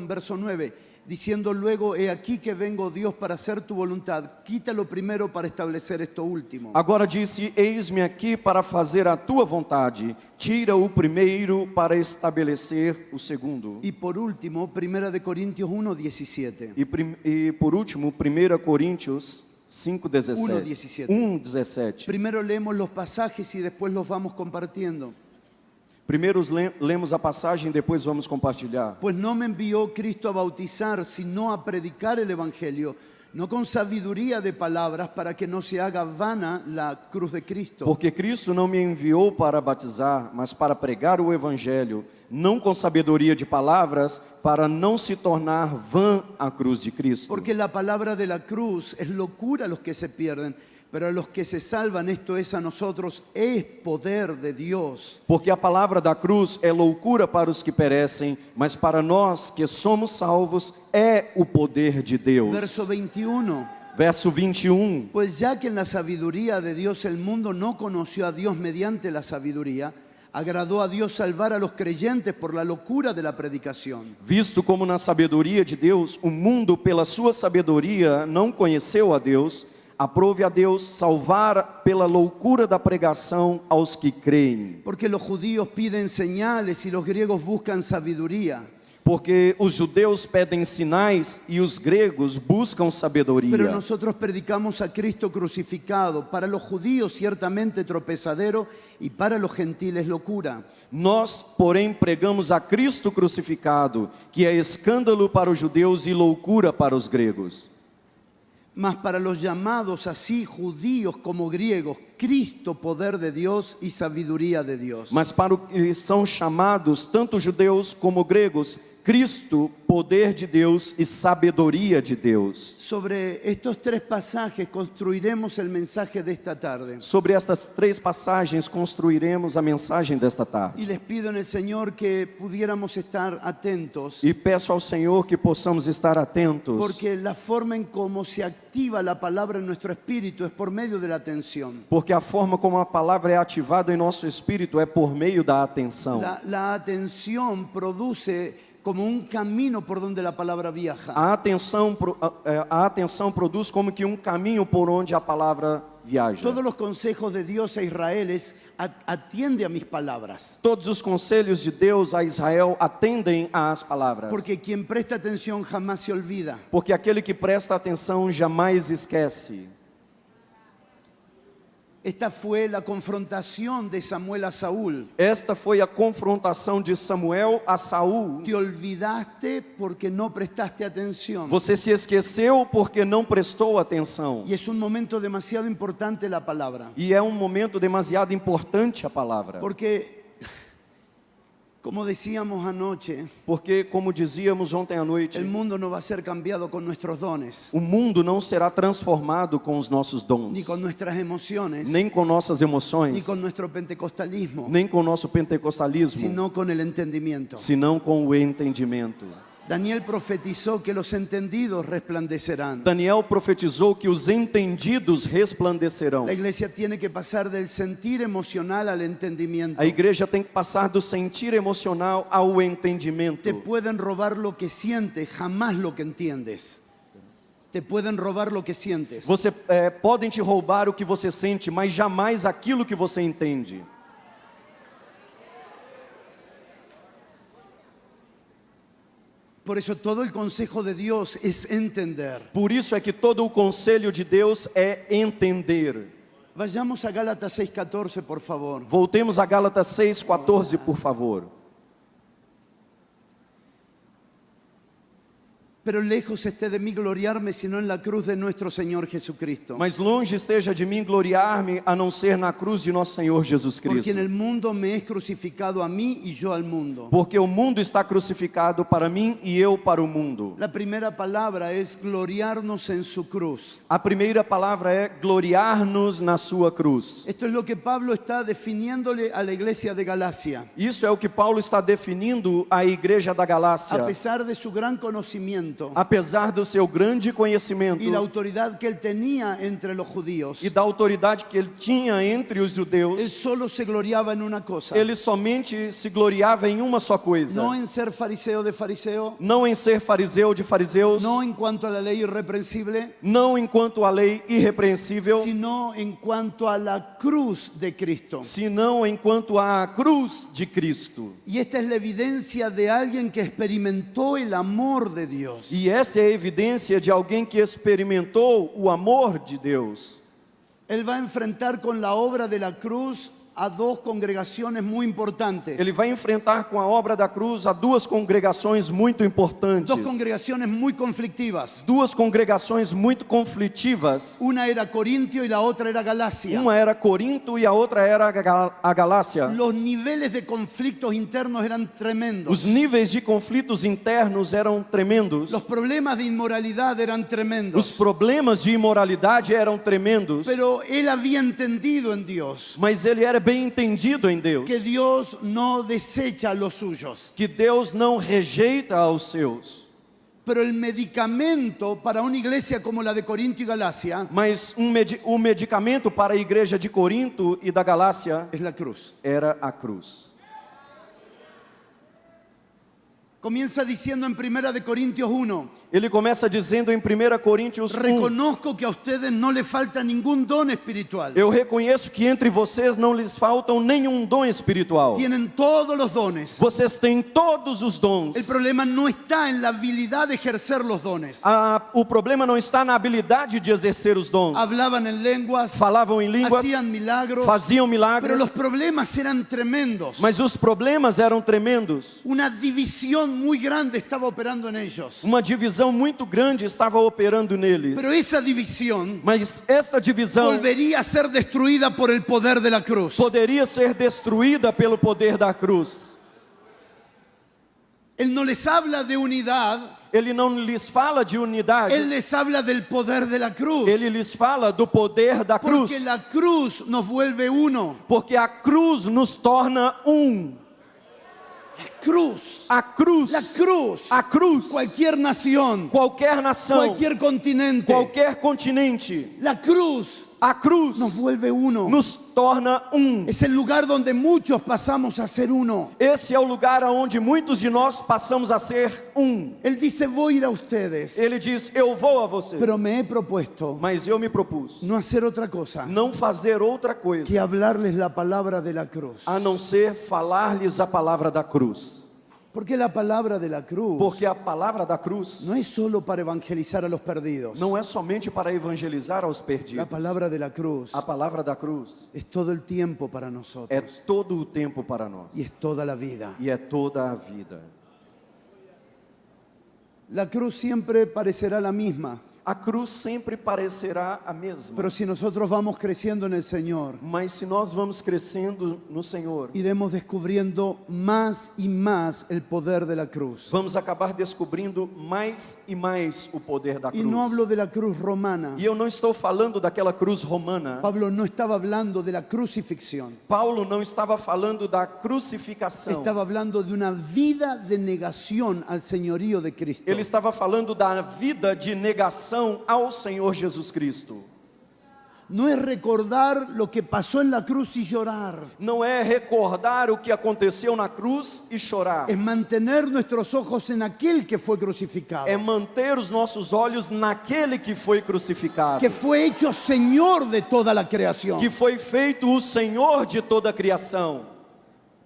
verso 9, diciendo luego, he aquí que vengo, Dios, para hacer tu voluntad. Quítalo primero para establecer esto último. Agora disse, eis-me aqui para fazer a tua vontade. Tira o primeiro para estabelecer o segundo. Y por último, 1 de Corintios 1, 17. E por último, 1 Coríntios 1:17. 1:17. Primero leemos los pasajes y después los vamos compartiendo. Primeiro lemos a passagem, depois vamos compartilhar. Pues no me envió Cristo a bautizar, sino a predicar el Evangelio, no con sabiduría de palabras, para que no se haga vana la cruz de Cristo. Porque Cristo não me enviou para batizar, mas para pregar o Evangelho, não com sabedoria de palavras, para não se tornar vã a cruz de Cristo. Porque la palabra de la cruz es locura a los que se pierden, pero a los que se salvan, esto es a nosotros, es poder de Dios. Porque a palavra da cruz é loucura para os que perecem, mas para nós que somos salvos é o poder de Deus. Verso 21. Verso 21. Pues ya que en la sabiduría de Dios el mundo no conoció a Dios mediante la sabiduría, agradó a Dios salvar a los creyentes por la locura de la predicación. Visto como na sabedoria de Deus, o mundo pela sua sabedoria não conheceu a Deus, aprove a Deus salvar pela loucura da pregação aos que creem. Porque los judíos piden señales y los griegos buscan sabiduría. Porque os judeus pedem sinais e os gregos buscam sabedoria. Pero nosotros predicamos a Cristo crucificado, para los judíos ciertamente tropezadero y para los gentiles locura. Nós, porém, pregamos a Cristo crucificado, que é escândalo para os judeus e loucura para os gregos. Mas para los llamados así judíos como griegos, Cristo poder de Dios y sabiduría de Dios. Mas para os que são chamados, tanto judeus como gregos, Cristo, poder de Deus e sabedoria de Deus. Sobre estos tres pasajes construiremos el mensaje de esta tarde. Sobre estas três passagens construiremos a mensagem desta tarde. Y les pido en el Señor que pudiéramos estar atentos, E peço ao Senhor que possamos estar atentos, porque la forma en cómo se activa la palabra en nuestro espíritu es por medio de la atención. porque a forma como a palavra é ativada em nosso espírito é por meio da atenção. La atención produce como un camino por donde la palabra viaja. A atenção produz como que caminho por onde a palavra viaja. Todos los consejos de Dios a Israel es atiende a mis palabras. Todos os conselhos de Deus a Israel atendem às palavras. Porque quien presta atención jamás se olvida. Porque aquele que presta atenção jamais esquece. Esta fue la confrontación de Samuel a Saúl. Esta foi a confrontação de Samuel a Saul. Te olvidaste porque no prestaste atención. Você se esqueceu porque não prestou atenção. Y es un momento demasiado importante la palabra. E é momento demasiado importante a palavra. Porque, como decíamos anoche, Porque, como dizíamos ontem à noite, el mundo no va a ser cambiado con nuestros dones, o mundo não será transformado com os nossos dons, ni con nuestras emociones, nem com nossas ni emoções, con nuestro pentecostalismo, nem com o nosso pentecostalismo, sino con el entendimiento. senão com o entendimento. Daniel profetizó que los entendidos resplandecerán. Daniel profetizou que os entendidos resplandecerão. La iglesia tiene que pasar del sentir emocional al entendimiento. A igreja tem que passar do sentir emocional ao entendimento. Te pueden robar lo que sientes, jamás lo que entiendes. Te pueden robar lo que sientes. Podem te roubar o que você sente, mas jamais aquilo que você entende. Por eso todo el consejo de Dios es entender. Por isso é que todo o conselho de Deus é entender. Vayamos a Gálatas 6:14, por favor. Voltemos a Gálatas 6:14, por favor. Pero lejos esté de mí gloriarme, sino en la cruz de nuestro Señor Jesucristo. Mas longe esteja de mim gloriar-me, a não ser na cruz de nosso Senhor Jesus Porque Cristo. en el mundo me es crucificado a mí y yo al mundo. Porque o mundo está crucificado para mim e eu para o mundo. La primera palabra es gloriarnos en su cruz. A primeira palavra é gloriar-nos na sua cruz. Esto es lo que Pablo está definiéndole a la iglesia de Galacia. Isso é o que Paulo está definindo à igreja da Galácia. A pesar de su gran conocimiento Apesar do seu grande conhecimento y la autoridad que él tenía entre los judíos, e da autoridade que ele tinha entre os él judeus, solo se gloriaba en una cosa: ele somente se gloriava em uma só coisa. no en ser fariseo de fariseo, Não em ser fariseu de fariseus, no en cuanto a la ley irreprensible, não enquanto a lei irrepreensível, sino en cuanto a la cruz de Cristo. senão enquanto a cruz de Cristo. Y esta es la evidencia de alguien que experimentó el amor de Dios. E essa é a evidência de alguém que experimentou o amor de Deus. Él va a enfrentar con la obra de la cruz a dos congregaciones muy importantes. Ele vai enfrentar com a obra da cruz a duas congregações muito importantes. Dos congregaciones muy conflictivas. Duas congregações muito conflitivas. Una era Corintio y la otra era Galacia. Uma era Corinto e a outra era a Galácia. Los niveles de conflictos internos eran tremendos. Os níveis de conflitos internos eram tremendos. Los problemas de inmoralidad eran Os tremendos. problemas de imoralidade eram tremendos. Pero él había entendido en Dios Mas ele era bem entendido em Deus. que Dios no desecha a los suyos. Que Deus não rejeita aos seus. Pero el medicamento para una iglesia como la de Corintio y Galacia Mas o medicamento para a igreja de Corinto e da Galácia es la cruz. era a cruz. Comienza diciendo en 1 de Corintios 1, Ele começa dizendo em 1 Coríntios 1: reconozco que a ustedes no les falta ningún don espiritual. Eu reconheço que entre vocês não lhes faltam nenhum dom espiritual. Tienen todos los dones. Vocês têm todos os dons. El problema no está en la habilidad de ejercer los dones. O problema não está na habilidade de exercer os dons. Hablaban en lenguas, Falavam em línguas, hacían milagros, faziam pero milagres, los problemas eran tremendos. mas os problemas eram tremendos. Una división muy grande estaba operando en ellos. Uma divisão muito grande estava operando neles. Pero esa división Mas esta divisão volvería a ser destruida por el poder de la cruz. poderia ser destruída pelo poder da cruz. Él no les habla de unidad, Ele não lhes fala de unidade. Él les habla del poder de la cruz. Ele lhes fala do poder da cruz. Porque la cruz nos vuelve uno. Porque a cruz nos torna um. Cruz. A cruz. La cruz. A cruz. Cualquier nación, Qualquer nação. cualquier continente. Qualquer continente. La cruz A cruz nos vuelve uno. nos torna um. Es el lugar donde muchos pasamos a ser uno. Esse é o lugar onde muitos de nós passamos a ser um. Él dice, voy a ir a ustedes, Ele diz: eu vou a vocês. pero me he propuesto Mas eu me propus no hacer otra cosa não fazer outra coisa que hablarles la palabra de la cruz. a não ser falar-lhes a palavra da cruz. Porque la palabra de la cruz Porque a palavra da cruz no es solo para evangelizar a los perdidos. não é somente para evangelizar aos La perdidos. palabra de la cruz A palavra da cruz es todo el tiempo para é nosotros todo o tempo para nós. y es toda la vida. E é toda a vida. La cruz siempre parecerá la misma, A cruz sempre parecerá a mesma. pero si nosotros vamos creciendo en el Señor, Mas se nós vamos crescendo no Senhor, iremos descubriendo más y más el poder de la cruz. vamos acabar descobrindo mais e mais o poder da Y cruz. no hablo de la cruz romana. E eu não estou falando daquela cruz romana. Pablo no estaba hablando de la crucifixión. Paulo não estava falando da crucificação. Estaba hablando de una vida de negación al señorío de Cristo. Ele estava falando da vida de negação ao Senhor Jesus Cristo. No es recordar lo que pasó en la cruz y llorar. Não é recordar o que aconteceu na cruz e chorar. Es mantener nuestros ojos en aquel que fue crucificado. É manter os nossos olhos naquele que foi crucificado. Que fue hecho Señor de toda la creación. Que foi feito o Senhor de toda a criação.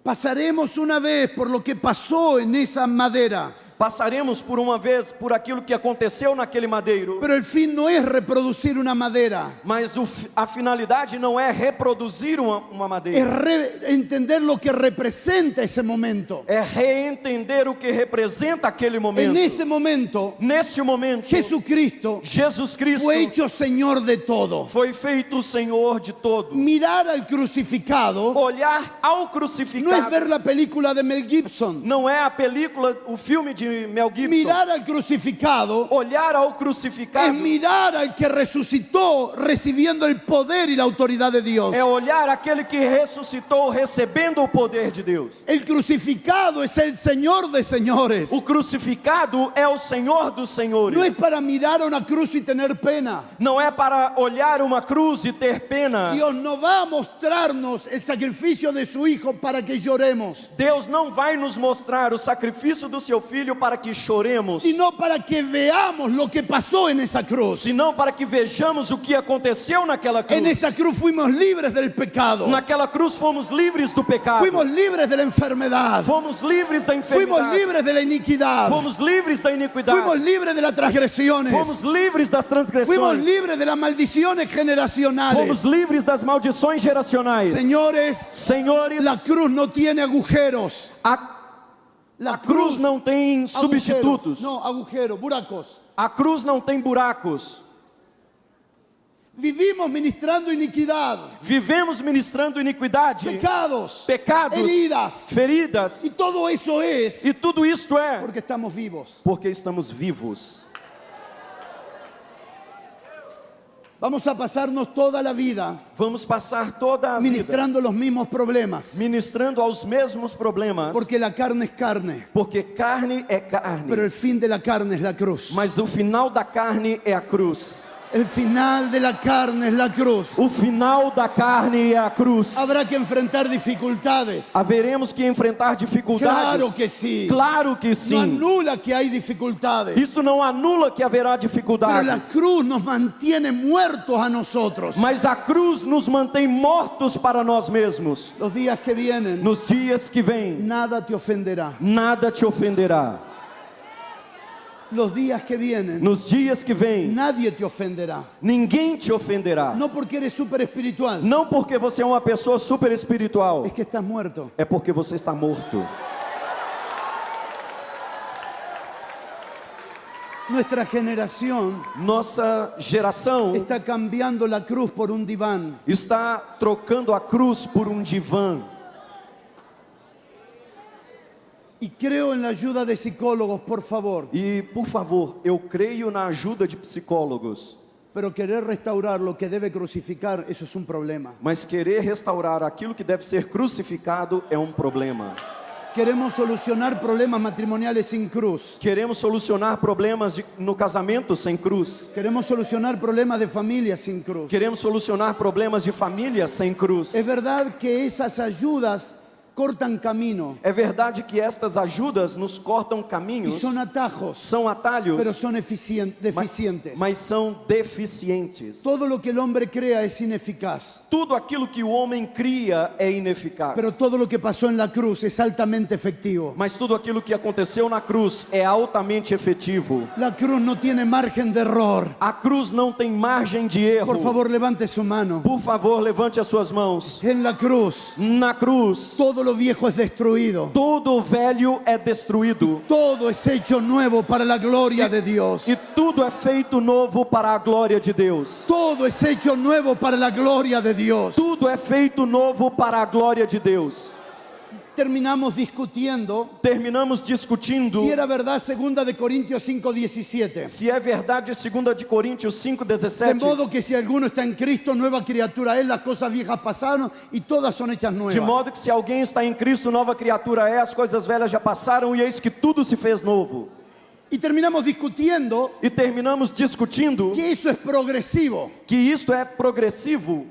Pasaremos una vez por lo que pasó en esa madera. Passaremos por uma vez por aquilo que aconteceu naquele madeiro. Pero el fin no es reproducir una madera. Mas a finalidade não é reproduzir uma Es madeira. entender lo que representa ese momento. É reentender o que representa aquele En momento. ese momento, Neste momento, Jesucristo Jesus Cristo fue hecho Señor de todo. foi feito o Senhor de todo. Mirar al crucificado Olhar ao no es crucificado ver la película de Mel Gibson. não é a película, o filme de Mel Gibson. Mirar al crucificado Olhar ao es crucificado mirar al que resucitó recibiendo el poder y la autoridad de Dios. é olhar aquele que ressuscitou recebendo o poder de Deus. El crucificado es el Señor de señores. O crucificado é o Senhor dos senhores. No es para mirar a una cruz y tener pena. Não é para olhar uma cruz e ter pena. Dios no va a mostrarnos el sacrificio de su Hijo para que lloremos. Deus não vai nos mostrar o sacrifício do seu filho veio para que choremos, sino para que veamos lo que pasó en esa cruz. senão para que vejamos o que aconteceu naquela cruz. En esa cruz fuimos libres del pecado. Naquela cruz fomos livres do pecado. Fuimos libres de la enfermedad. Fomos livres da Fuimos enfermidade. libres de la iniquidad. Fomos livres da iniquidade. Fuimos libres de las transgresiones. Fomos livres das Fuimos transgressões. libres de las maldiciones generacionales. Fomos livres das maldições geracionais. Señores, Senhores, la cruz no tiene agujeros. a cruz não tem substitutos. No, agujeros, buracos. A cruz não tem buracos. Vivimos ministrando iniquidad, Vivemos ministrando iniquidade, pecados, pecados, heridas. feridas. Y todo eso es E tudo isto é porque estamos vivos. porque estamos vivos. Vamos a pasarnos toda la vida Vamos passar toda a vida ministrando los mismos problemas. ministrando aos mesmos problemas. Porque la carne es carne, Porque carne é carne. pero el fin de la carne es la cruz. Mas o final da carne é a cruz. El final de la carne es la cruz. O final da carne é a cruz. Habrá que enfrentar dificultades. Haveremos que enfrentar dificuldades. Claro que sí. Claro que No sim. anula que hay dificultades. Isso não anula que haverá Pero la dificuldades. cruz nos mantiene muertos a nosotros. Mas a cruz nos mantém mortos para nós mesmos. Los días que vienen, Nos dias que vêm, nada te ofenderá. nada te ofenderá. Los días que vienen, Nos dias que vêm, nadie te ofenderá. ninguém te ofenderá. No porque eres súper espiritual, Não porque você é uma pessoa super espiritual. es que estás muerto. É porque você está morto. Nuestra generación Nossa geração está cambiando la cruz por un diván. está trocando a cruz por um divã. Y creo en la ayuda de psicólogos, por favor. E, por favor, eu creio na ajuda de psicólogos. Pero querer restaurar lo que debe crucificar, eso es un problema. Mas querer restaurar aquilo que deve ser crucificado é um problema. Queremos solucionar problemas matrimoniales sin cruz. Queremos solucionar problemas no casamento sem cruz. Queremos solucionar problemas de familia sin cruz. Queremos solucionar problemas de família sem cruz. Es verdad que esas ayudas cortan camino É verdade que estas ajudas nos cortam y caminhos, son atajos, são atalhos, pero son deficientes. mas são deficientes. Todo lo que el hombre crea es ineficaz, Tudo aquilo que o homem cria é ineficaz. pero todo lo que pasó en la cruz es altamente efectivo. Mas tudo aquilo que aconteceu na cruz é altamente efetivo. La cruz no tiene margen de error. A cruz não tem margem de erro. Por favor, levante su mano. Por favor, levante as suas mãos. En la cruz, Na cruz, todo lo viejo es destruido. todo o velho é destruído. Todo es hecho nuevo para la gloria de Dios. E tudo é feito novo para a glória de Deus. Todo es hecho nuevo para la gloria de Dios. Tudo é feito novo para a glória de Deus. Terminamos discutiendo Terminamos discutindo si era verdad 2 de Corintios 5:17. se é verdade 2 de Coríntios De 5:17. modo que si alguno está en Cristo, nueva criatura es, las cosas viejas pasaron y todas son hechas De nuevas. modo que se alguém está em Cristo, nova criatura é, as coisas velhas já passaram e eis que tudo se fez novo. Y terminamos discutiendo E terminamos discutindo que eso es progresivo, que isto é progressivo,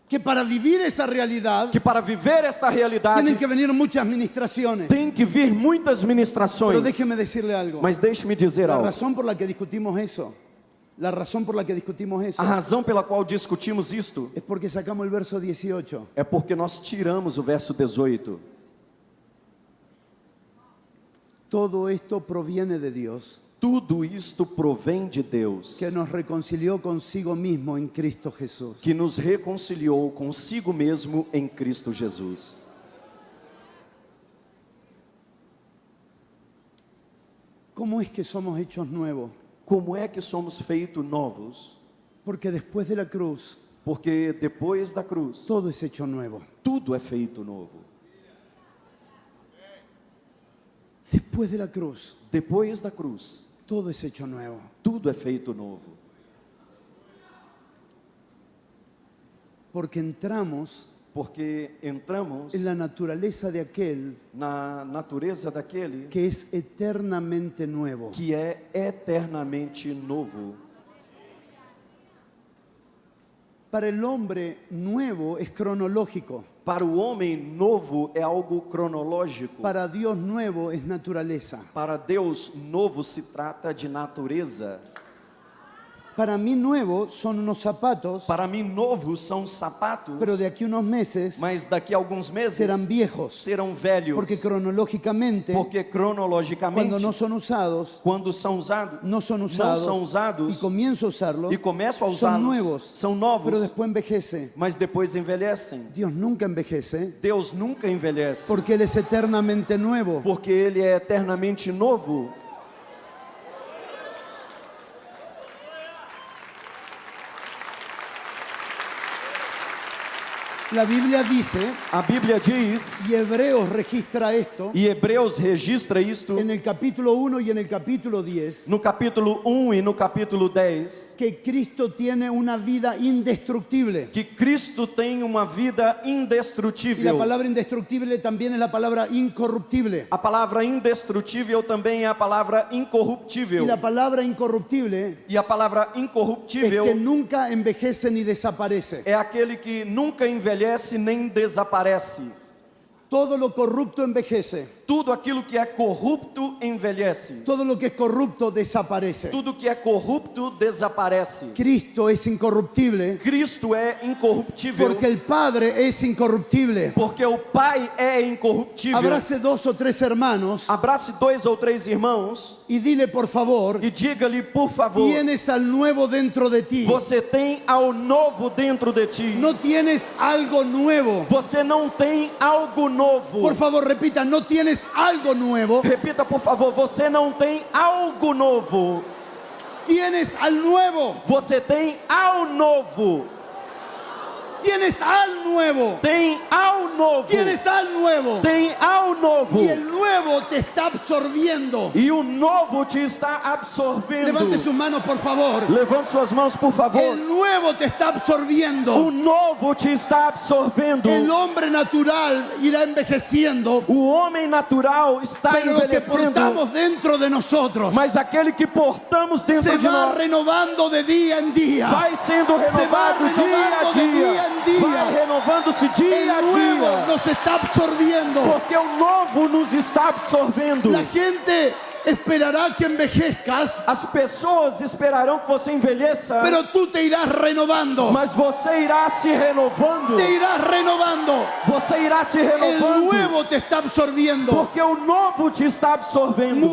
que para vivir esa realidad que para viver esta realidade tienen que venir muchas ministraciones. tem que vir muitas Pero ministrações. déjeme decirle algo. Mas deixe-me dizer La algo. razón por la que discutimos eso, la razón por la que discutimos eso A razão pela qual discutimos isto es porque sacamos el verso 18. é porque nós tiramos o verso 18. Todo esto proviene de Dios, Tudo isto provém de Deus, que nos reconcilió consigo mismo en Cristo Jesús. que nos reconciliou consigo mesmo em Cristo Jesus. ¿Cómo es que somos hechos nuevos? Como é que somos feitos novos? Porque después de la cruz, Porque depois da cruz, todo es hecho nuevo. tudo é feito novo. Después de la cruz, Depois da cruz, todo es hecho nuevo. tudo é feito novo. Porque entramos Porque entramos en la naturaleza de aquel na natureza daquele que es eternamente nuevo. que é eternamente novo. Para el hombre, nuevo es cronológico. Para o homem, novo é algo cronológico. Para Dios nuevo es naturaleza. Para Deus, novo se trata de natureza. Para mí nuevo son unos zapatos, Para mim, novos são sapatos, pero de aquí a unos meses mas daqui a alguns meses serán viejos. serão velhos. Porque cronológicamente, Porque cronologicamente, cuando no son usados, quando são usados, no son não usados, são usados y comienzo a usarlos, e começam a son usá-los, nuevos, são novos, pero después envejece. mas depois envelhecem. Dios nunca envejece Deus nunca envelhece, porque Él es eternamente nuevo. porque Ele é eternamente novo. La Biblia dice, A Bíblia diz, y Hebreos registra esto, e Hebreus registra isto en el capítulo 1 y en el capítulo 10, no capítulo 1 e no capítulo 10, que Cristo tiene una vida indestructible. que Cristo tem uma vida Y la indestrutível. palabra indestructible también es la palabra incorruptible. A palavra indestrutível também é a palavra incorruptível. Y la palabra incorruptible E a palavra es incorruptível que nunca envejece ni desaparece. é aquele que nunca envelhece nem desaparece. Todo lo corrupto envejece. Tudo aquilo que é corrupto envelhece. Todo lo que es corrupto desaparece. Tudo que é corrupto desaparece. Cristo es incorruptible Cristo é incorruptível porque el Padre es incorruptible. porque o Pai é incorruptível. Abrace 2 o 3 hermanos Abrace 2 ou 3 irmãos y dile por favor, e diga-lhe, por favor, tienes al nuevo dentro de ti. você tem ao novo dentro de ti. No tienes algo nuevo. Você não tem algo novo. Por favor, repita, no tienes algo nuevo. Repita, por favor, você não tem algo novo. Tienes al nuevo. Você tem ao novo. Tienes al nuevo. Tem ao novo. Tienes al nuevo. Tem ao novo. Y el nuevo te está absorbiendo. E o novo te está absorvendo. Levante sus manos, por favor. Levante suas mãos, por favor. El nuevo te está absorbiendo. O novo te está absorvendo. El hombre natural irá envejeciendo, O homem natural está pero lo que envelhecendo. portamos dentro de nosotros Mas aquele que portamos dentro se de va nós renovando de día en día. vai sendo renovado dia a renovando de dia. dia em dia. Vai renovando-se dia a El nuevo dia. nos está absorbiendo. Porque o novo nos está absorvendo. La gente esperará que envejezcas, As pessoas esperarão que você envelheça, pero tú te irás renovando. mas você irá se renovando. Te irás renovando. Você irá se El renovando. nuevo te está absorbiendo. Porque o novo te está absorvendo.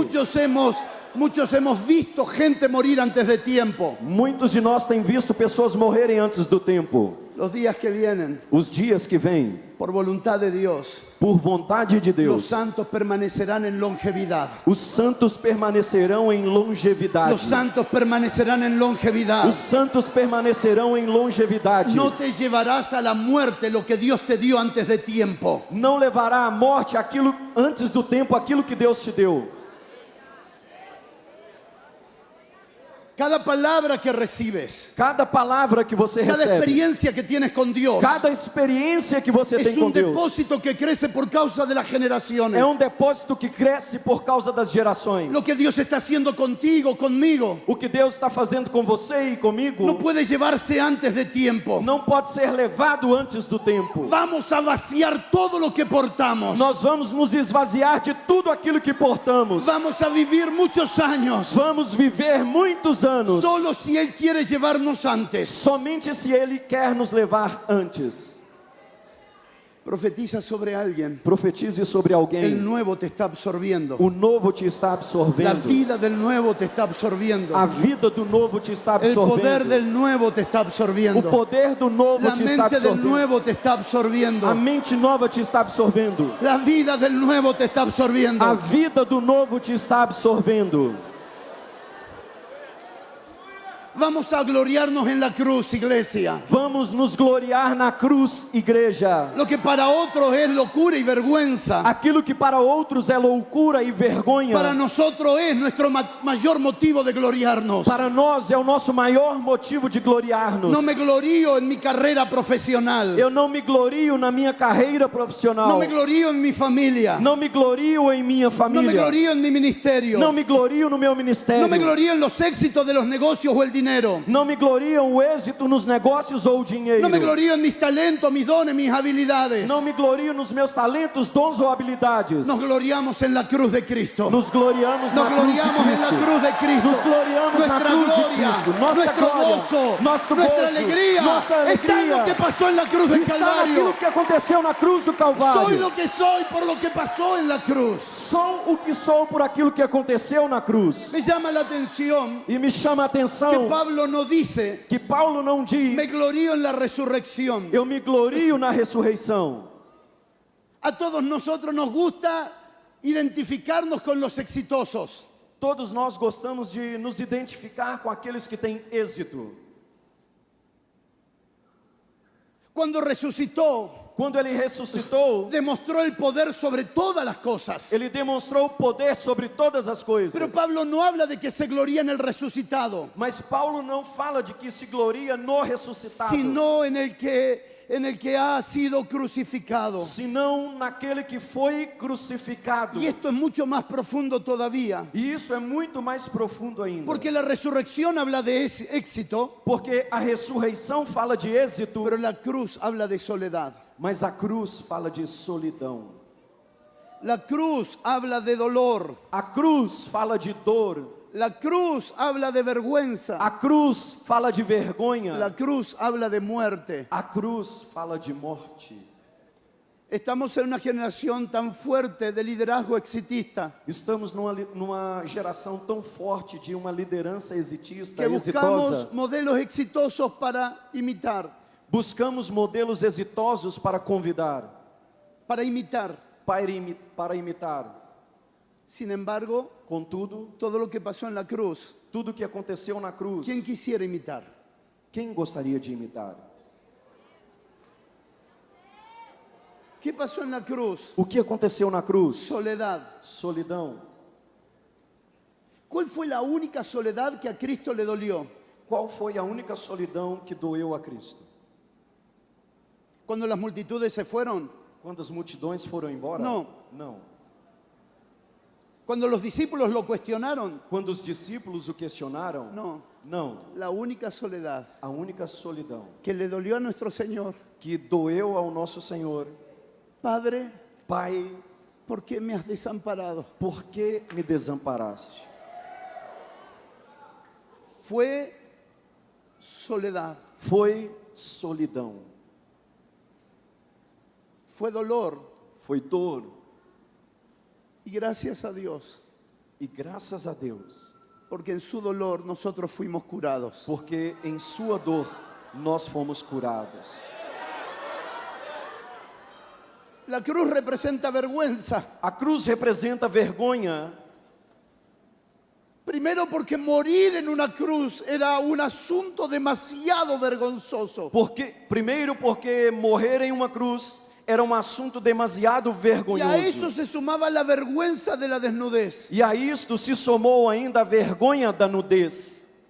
Muchos hemos visto gente morir antes de tiempo. Muitos de nós têm visto pessoas morrerem antes do tempo. Los días que vienen, Os dias que vêm, por voluntad de Dios, por vontade de los Deus, santos permanecerán en longevidad. os santos permanecerão em longevidade. Los santos permanecerán en longevidad. Os santos permanecerão em longevidade. No te llevarás a la muerte lo que Dios te dio antes de tiempo. Não levará à morte aquilo antes do tempo, aquilo que Deus te deu. Cada palabra que recibes, Cada palavra que você cada recebe, experiencia que tienes con Dios, cada experiência que você tem es com un Deus, depósito que crece por causa de las generaciones. é um depósito que cresce por causa das gerações. Lo que Dios está haciendo contigo, conmigo, O que Deus está fazendo com você e comigo no puede llevarse antes de tiempo. não pode ser levado antes do tempo. Vamos a vaciar todo lo que portamos. Nós vamos nos esvaziar de tudo aquilo que portamos. Vamos a vivir muchos años. Vamos viver muitos anos. Solo si Él quiere llevarnos antes. Somente se Ele quer nos levar antes. Profetiza sobre alguien. Profetize sobre El alguém. nuevo te está absorbiendo. O novo te está La absorvendo. vida del nuevo te está absorbiendo. A vida do novo te está El poder absorvendo. del nuevo te está O absorbiendo. poder do novo La te está mente del absorvendo. nuevo te está A absorbiendo. mente nova te está absorvendo. La vida del nuevo te está A absorbiendo. vida do novo te está absorvendo. Vamos a gloriarnos en la cruz, iglesia. Vamos nos gloriar na cruz, igreja. Lo que para otros es locura y vergüenza, Aquilo que para outros é loucura e vergonha, para nosotros es nuestro mayor motivo de gloriarnos. para nós é o nosso maior motivo de gloriar-nos. No me glorío en mi carrera profesional. Eu não me glorio na minha carreira profissional. No me glorío en mi familia. Não me glorio em minha No me família. glorío en mi ministerio. Não me glorio no meu ministério. No me glorío en los éxitos de los negocios o el dinero. dinero. Não me gloriam o êxito nos negócios ou o dinheiro. No me glorío en mis talentos, mis dones, mis habilidades. Não me glorio nos meus talentos, dons ou habilidades. Nos gloriamos en la cruz de Cristo. Nos gloriamos na Nos cruz de gloriamos en la Cristo. cruz de Cristo. Nos gloriamos na Nuestra cruz de gloria, Cristo. Nossa nuestro glória, gozo, nosso nuestra gozo, alegría nossa está en lo que alegria pasó en la cruz del está naquilo Calvario. que aconteceu na cruz do Soy Calvário. lo que soy por lo que pasó en la cruz. Sou o que sou por aquilo que aconteceu na cruz. Me llama la atención E me chama a que atenção Pablo no dice, que Paulo não diz: me glorío en la resurrección. eu me glorio na ressurreição. A todos nosotros nos gusta identificarnos con los exitosos. Todos nós gostamos de nos identificar com aqueles que têm êxito. Cuando resucitó, Quando ele ressuscitou, demostró el poder sobre todas las cosas. ele demonstrou o poder sobre todas as coisas. Pero Pablo no habla de que se gloría en el resucitado, Mas Paulo não fala de que se gloria no ressuscitado, sino en el que ha sido crucificado. senão naquele que foi crucificado. Y esto es mucho más profundo todavía, E isso é muito mais profundo ainda. porque la resurrección habla de éxito, Porque a ressurreição fala de êxito, pero la cruz habla de soledad. mas a cruz fala de solidão. La cruz habla de dolor. A cruz fala de dor. La cruz habla de vergüenza. A cruz fala de vergonha. La cruz habla de muerte. A cruz fala de morte. Estamos en una generación tan fuerte de liderazgo exitista Estamos numa geração tão forte de uma liderança exitista, que buscamos exitosa. modelos exitosos para imitar, Buscamos modelos exitosos para convidar, para imitar. para imitar. Sin embargo, Contudo, todo lo que pasó en la cruz, tudo que aconteceu na cruz, ¿quién quisiera imitar? quem gostaria de imitar? ¿Qué pasó en la cruz? O que aconteceu na cruz? Soledad. Solidão. ¿Cuál fue la única soledad que a Cristo le dolió? Qual foi a única solidão que doeu a Cristo? Cuando las multitudes se fueron, Quando as multidões foram embora? Não. Não. cuando los discípulos lo cuestionaron, Quando os discípulos o questionaram? no. Não. La única soledad A única solidão que le dolió a nuestro Señor, que doeu ao nosso Senhor: Padre, Pai, ¿por qué me has desamparado? por que me desamparaste? Fue soledad, Foi solidão, fue dolor. foi dor. Y gracias a Dios, E graças a Deus, porque en su dolor nosotros fuimos curados. porque em sua dor nós fomos curados. La cruz representa vergüenza. A cruz representa vergonha. Primero porque morir en una cruz era un asunto demasiado vergonzoso. Primeiro porque morrer em uma cruz era um assunto demasiado Y a vergonhoso. eso se sumaba la vergüenza de la desnudez. E a isto se somou ainda a vergonha da nudez.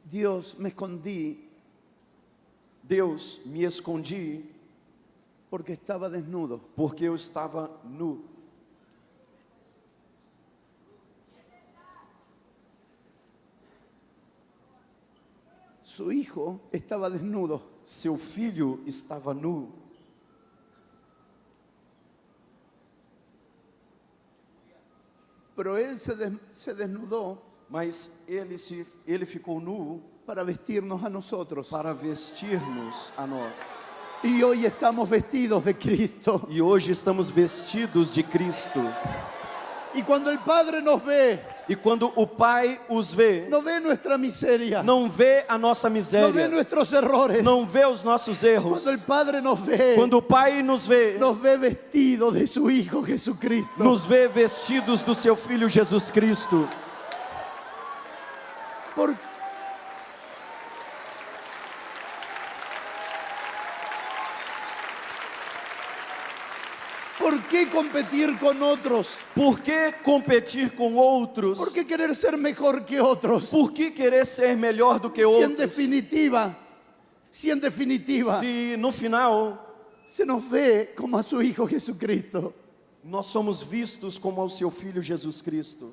Dios, me escondí Deus, me escondi porque estaba desnudo. porque eu estava nu. Su hijo estaba desnudo. Seu filho estava nu. Pero él se desnudó Mas ele ficou nu para vestirnos a nosotros. para vestir-nos a nós. Y hoy estamos vestidos de Cristo. E hoje estamos vestidos de Cristo. Y cuando el Padre nos ve, E quando o Pai os vê, no ve nuestra miseria, não vê a nossa no ve miséria, nuestros errores. não vê os nossos erros. Cuando el Padre nos ve, Quando o Pai nos vê vestidos de su Hijo Jesucristo. nos vê vestidos do seu Filho Jesus Cristo. ¿Por, ¿Por qué competir con otros? Por que competir com outros? ¿Por qué querer ser mejor que otros? Por que querer ser melhor do que Si en outros? definitiva, Se no final se nos ve como a su Hijo Jesucristo. nós somos vistos como ao seu Filho Jesus Cristo.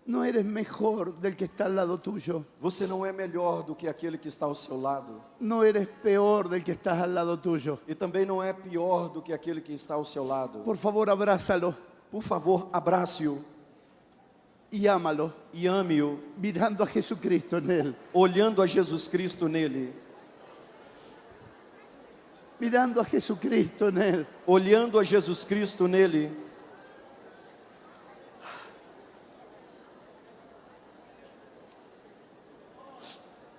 No eres mejor del que está al lado tuyo. Você não é melhor do que aquele que está ao seu lado. No eres peor del que está al lado tuyo. E também não é pior do que aquele que está ao seu lado. Por favor, abrázalo Por favor, abrace-o y ámalo, e ame-o, mirando a Jesucristo en él. olhando a Jesus Cristo nele. Mirando a Jesucristo en él. Olhando a Jesus Cristo nele.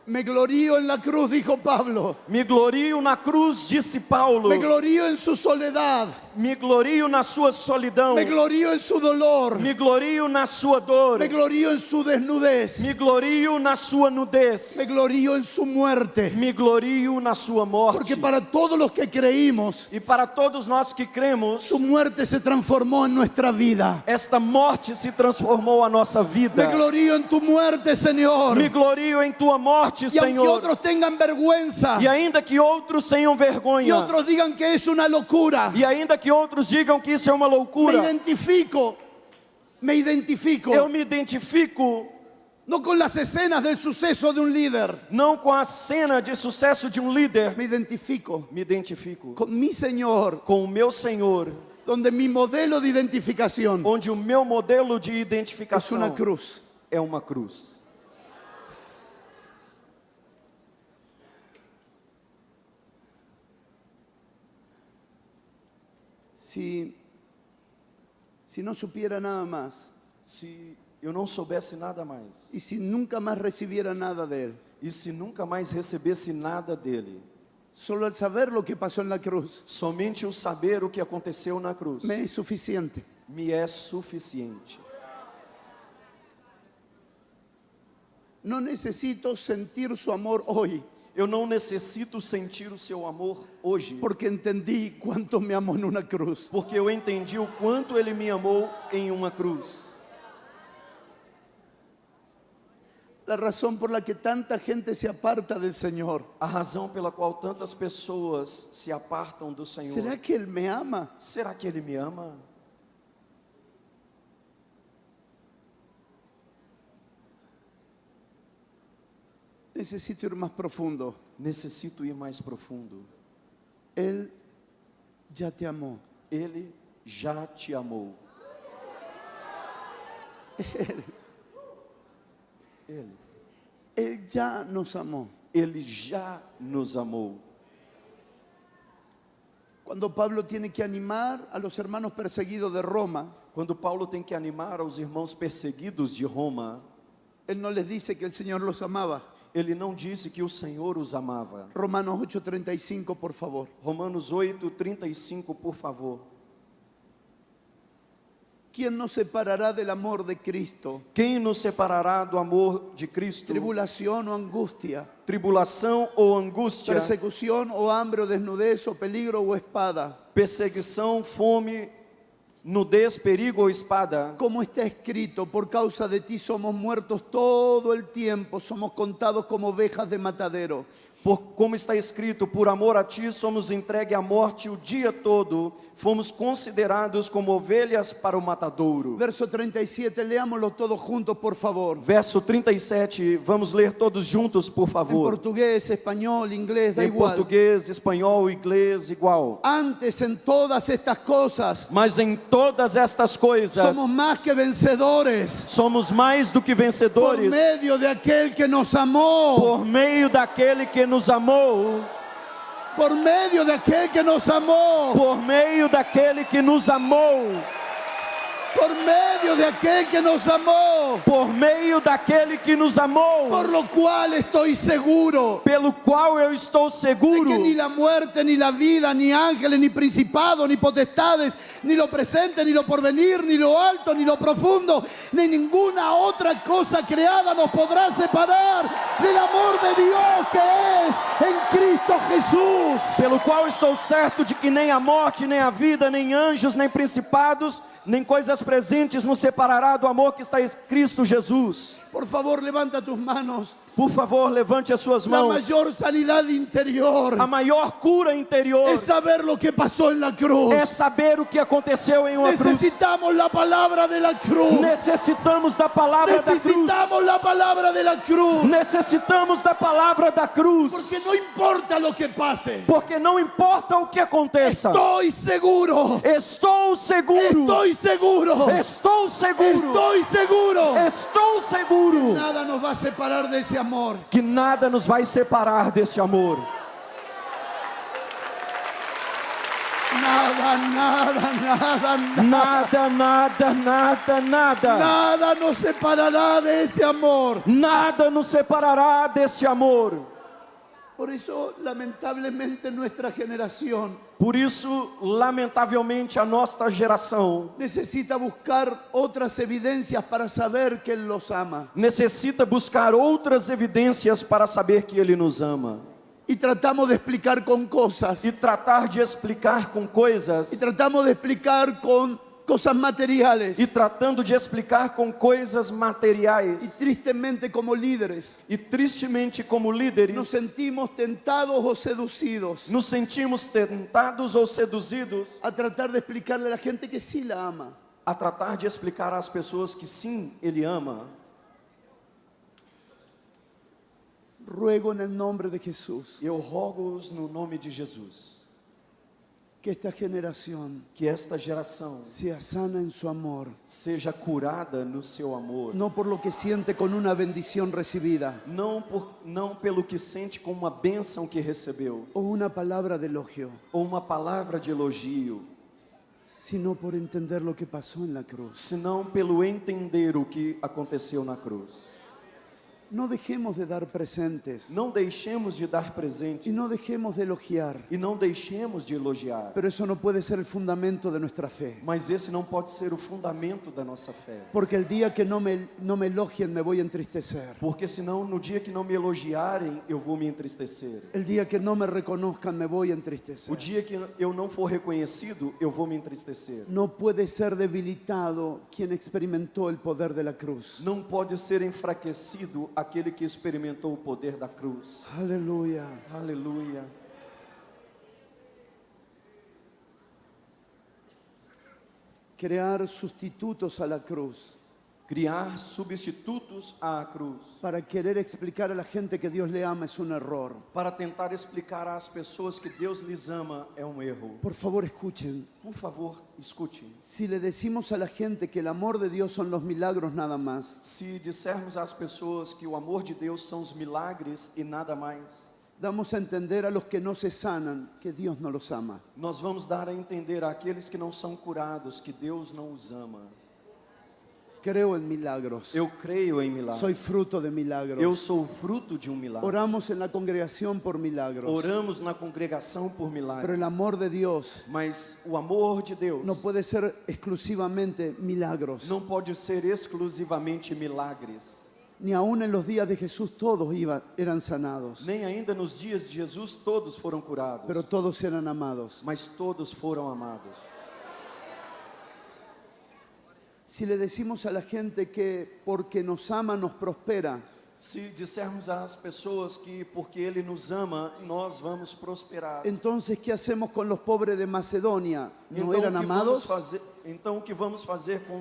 Me glorío en la cruz, dijo Pablo. Me glorio na cruz, disse Paulo. Me glorío en su soledad. Me glorio na sua solidão. Me glorío en su dolor. Me glorio na sua dor. Me glorío en su desnudez. Me glorio na sua nudez. Me glorío en su muerte. Me glorio na sua morte. Porque para todos los que creímos, E para todos nós que cremos, su muerte se transformó en nuestra vida. esta morte se transformou a nossa vida. Me glorío en tu muerte, Señor. Me glorio em tua morte, Y aunque Senhor. otros tengan vergüenza E ainda que outros tenham y vergonha, otros digan que es una locura, e ainda que outros digam que isso é uma me loucura, identifico eu me identifico no con las escenas del suceso de un líder, não com a cena de sucesso de um líder, me identifico me identifico con mi Señor, com o meu Senhor, donde mi modelo de identificación onde o meu modelo de es identificação una cruz. é uma cruz. Si no supiera nada más Se eu não soubesse nada mais, y si nunca más recibiera nada de Él, e se nunca mais recebesse nada dele, solo al saber lo que pasó en la cruz somente o saber o que aconteceu na cruz me es suficiente. me é suficiente. No necesito sentir su amor hoy, Eu não necessito sentir o seu amor hoje, porque entendí cuánto me amó en una cruz. porque eu entendi o quanto ele me amou em uma cruz. La razón por la que tanta gente se aparta del Señor. A razão pela qual tantas pessoas se apartam do Senhor. ¿Será que Él me ama? Será que ele me ama? Necesito ir más profundo. Necessito ir mais profundo. Él ya te amó. Ele já te amou. Él ya nos amó. Ele já nos amou. Cuando Pablo tiene que animar a los hermanos perseguidos de Roma, Quando Paulo tem que animar aos irmãos perseguidos de Roma, él no les dice que el Señor los amaba. ele não disse que o Senhor os amava. Romanos 8:35, por favor. Romanos 8:35, por favor. ¿Quién nos separará del amor de Cristo? Quem nos separará do amor de Cristo? Tribulación o angustia, Tribulação ou angústia, persecución o hambre o desnudez o peligro o espada. perseguição, fome, nudez, perigo ou espada. Como está escrito, por causa de ti somos muertos todo el tiempo, somos contados como ovejas de matadero. Como está escrito, por amor a ti somos entregues à morte o dia todo, fomos considerados como ovelhas para o matadouro. Verso 37, leámoslo todos juntos, por favor. Verso 37, vamos ler todos juntos, por En favor. portugués, español, inglés, da Em igual. português, espanhol, inglês, igual. Antes, en todas estas cosas, Mas em todas estas coisas, somos más que vencedores somos mais do que por vencedores, medio de aquel que nos amó. por meio daquele que nos amou, Por medio de aquel que nos amó. por meio daquele que nos amou, Por medio de aquel que nos amó. por meio daquele que nos amou, Por lo cual estoy seguro pelo qual eu estou de seguro que ni la muerte, ni la vida, ni ángeles, ni principados, ni potestades, ni lo presente, ni lo porvenir, ni lo alto, ni lo profundo, ni ninguna otra cosa creada nos podrá separar del amor de Dios que es en Cristo Jesús. pelo qual estou certo de que nem a morte, nem a vida, nem anjos, nem principados, nem coisas presentes nos separará do amor que está em Cristo Jesus. Por favor, levanta tus manos Por favor, levante as suas La mãos. mayor sanidad interior A maior cura interior es saber lo que pasó en la cruz. é saber o que aconteceu em uma cruz. Necesitamos la palabra de la cruz. Necessitamos da palavra da cruz. Necesitamos la palabra de la cruz. Necessitamos da palavra da cruz. Porque no importa lo que pase. Porque não importa o que aconteça. Estoy seguro. Estou seguro. Estoy seguro. Estou seguro. Estoy seguro. Estou seguro Nada nos va a separar de ese amor. que nada nos vai separar desse amor. Nada, nada, nada, Nada, nada, nada, nada. nada nos separará de ese amor. Nada nos separará desse amor. Por eso, lamentablemente, nuestra generación Por isso, lamentavelmente, a nossa geração necesita buscar otras evidencias para saber que Él los ama. necessita buscar outras evidências para saber que Ele nos ama. Y tratamos de explicar con cosas. E tratar de explicar com coisas. Y tratamos de explicar con cosas materiales. E tratando de explicar com coisas Y materiais. tristemente, como líderes, E tristemente, como nos líderes, sentimos tentados o seducidos nos sentimos tentados ou seduzidos a tratar de explicarle a la gente que sí la ama. a tratar de explicar às pessoas que sim, Ele ama. Ruego en el nombre de Jesús Eu rogo-os no nome de Jesus, que esta generación que esta geração sea sana en su amor, seja curada no seu amor. no por lo que siente con una bendición recibida Não pelo que sente com uma bênção que recebeu, o una palabra de elogio, ou uma palavra de elogio, sino por entender lo que pasó en la cruz. senão pelo entender o que aconteceu na cruz. No dejemos de dar presentes Não deixemos de dar y presentes no dejemos de elogiar, e não deixemos de elogiar. pero eso no puede ser el fundamento de nuestra fe. Mas esse não pode ser o fundamento da nossa fé. Porque el día que no me elogien me voy a entristecer. Porque senão no dia que não me elogiarem, eu vou me entristecer. El día que no me reconozcan me voy a O entristecer. dia que eu não for reconhecido, eu vou me entristecer. No puede ser debilitado quien experimentó el poder de la cruz. Não pode ser enfraquecido aquele que experimentou o poder da cruz. Aleluya. Aleluia. Crear sustitutos a la cruz Criar substitutos à cruz para querer explicar a la gente que Dios le ama es un error. para tentar explicar às pessoas que Deus lhes ama é um erro. Por favor, escuchen. Por favor, escute. Si le decimos a la gente que el amor de Dios son los milagros nada más, Se dissermos às pessoas que o amor de Deus são os milagres e nada mais, damos a entender a los que no se sanan que Dios no los ama. nós vamos dar a entender àqueles que não são curados que Deus não os ama. Creo en milagros. Eu creio em milagres. Soy fruto de milagros. Eu sou fruto de um milagre. Oramos en la congregación por milagros. Oramos na congregação por milagres. Pero el amor de Dios Mas o amor de Deus no puede ser exclusivamente milagros. não pode ser exclusivamente milagres. Ni aún en los días de Jesús todos eran sanados. Nem ainda nos dias de Jesus todos foram curados. Pero todos eran amados. Mas todos foram amados. Si le decimos a la gente que porque nos ama nos prospera, Se dissermos às pessoas que porque Ele nos ama, nós vamos prosperar. entonces ¿qué hacemos con los pobres de Macedonia? ¿No eran o que vamos amados? fazer, então o que vamos fazer com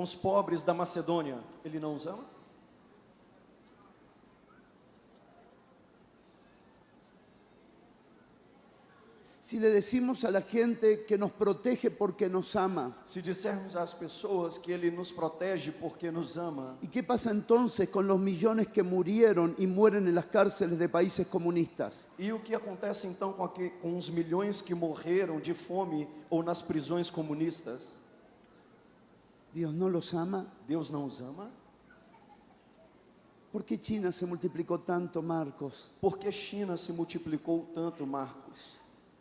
os pobres da Macedônia? Ele não os ama? Si le decimos a la gente que nos protege porque nos ama, Se dissermos às pessoas que Ele nos protege porque nos ama, ¿y qué pasa entonces con los millones que murieron y mueren en las cárceles de países comunistas? e o que acontece então com os milhões que morreram de fome ou nas prisões comunistas? ¿Dios no los ama? Deus não os ama? ¿Por qué China se multiplicó tanto, Marcos? Por que China se multiplicou tanto, Marcos?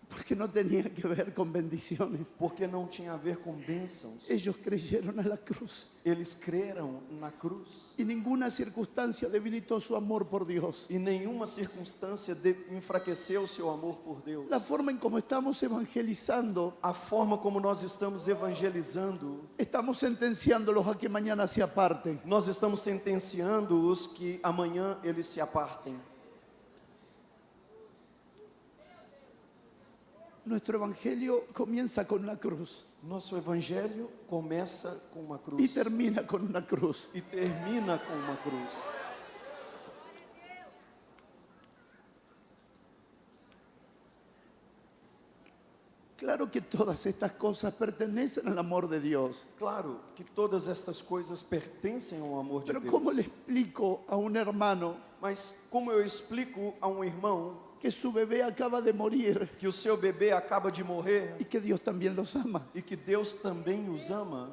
Porque no tenía que ver con bendiciones. porque não tinha a ver com bênçãos. Ellos creyeron a la cruz. Eles creram na cruz. Y ninguna circunstancia debilitó su amor por Dios. E nenhuma circunstância enfraqueceu o seu amor por Deus. La forma en cómo estamos evangelizando, A forma como nós estamos evangelizando, estamos sentenciándolos a que mañana se aparten. nós estamos sentenciando-os que amanhã eles se apartem. Nuestro evangelio comienza con una cruz Nosso evangelho começa com uma cruz y termina con una cruz. e termina com uma cruz. Claro que todas estas cosas pertenecen al amor de Dios. Claro que todas estas coisas pertencem ao amor de Pero Deus. ¿cómo le explico a un hermano Mas como eu explico a um irmão que su bebé acaba de morir que o seu bebê acaba de morrer y que Dios también los ama? e que Deus também os ama?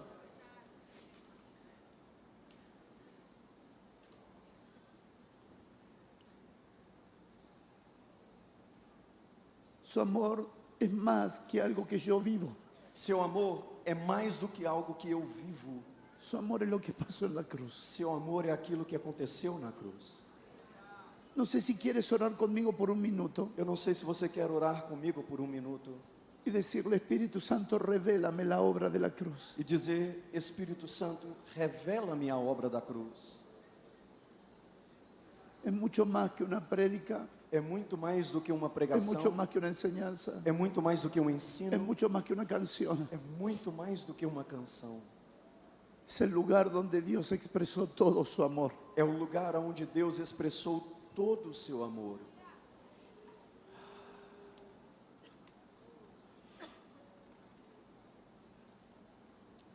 Su amor es más que algo que yo vivo. Seu amor é mais do que algo que eu vivo. Su amor es lo que pasó en la cruz. Seu amor é aquilo que aconteceu na cruz. No sé si quieres orar conmigo por un minuto Eu não sei se você quer orar comigo por um minuto y decirle, Espíritu Santo, revélame la obra de la cruz. e dizer: Espírito Santo, revela-me a obra da cruz. Es mucho más que una prédica, É muito mais do que uma es mucho pregação, más que una enseñanza, é muito mais do que um es ensino, mucho más que una canción. é muito mais do que uma canção. Es el lugar donde Dios expresó todo su amor. É o lugar onde Deus expressou todo o seu amor.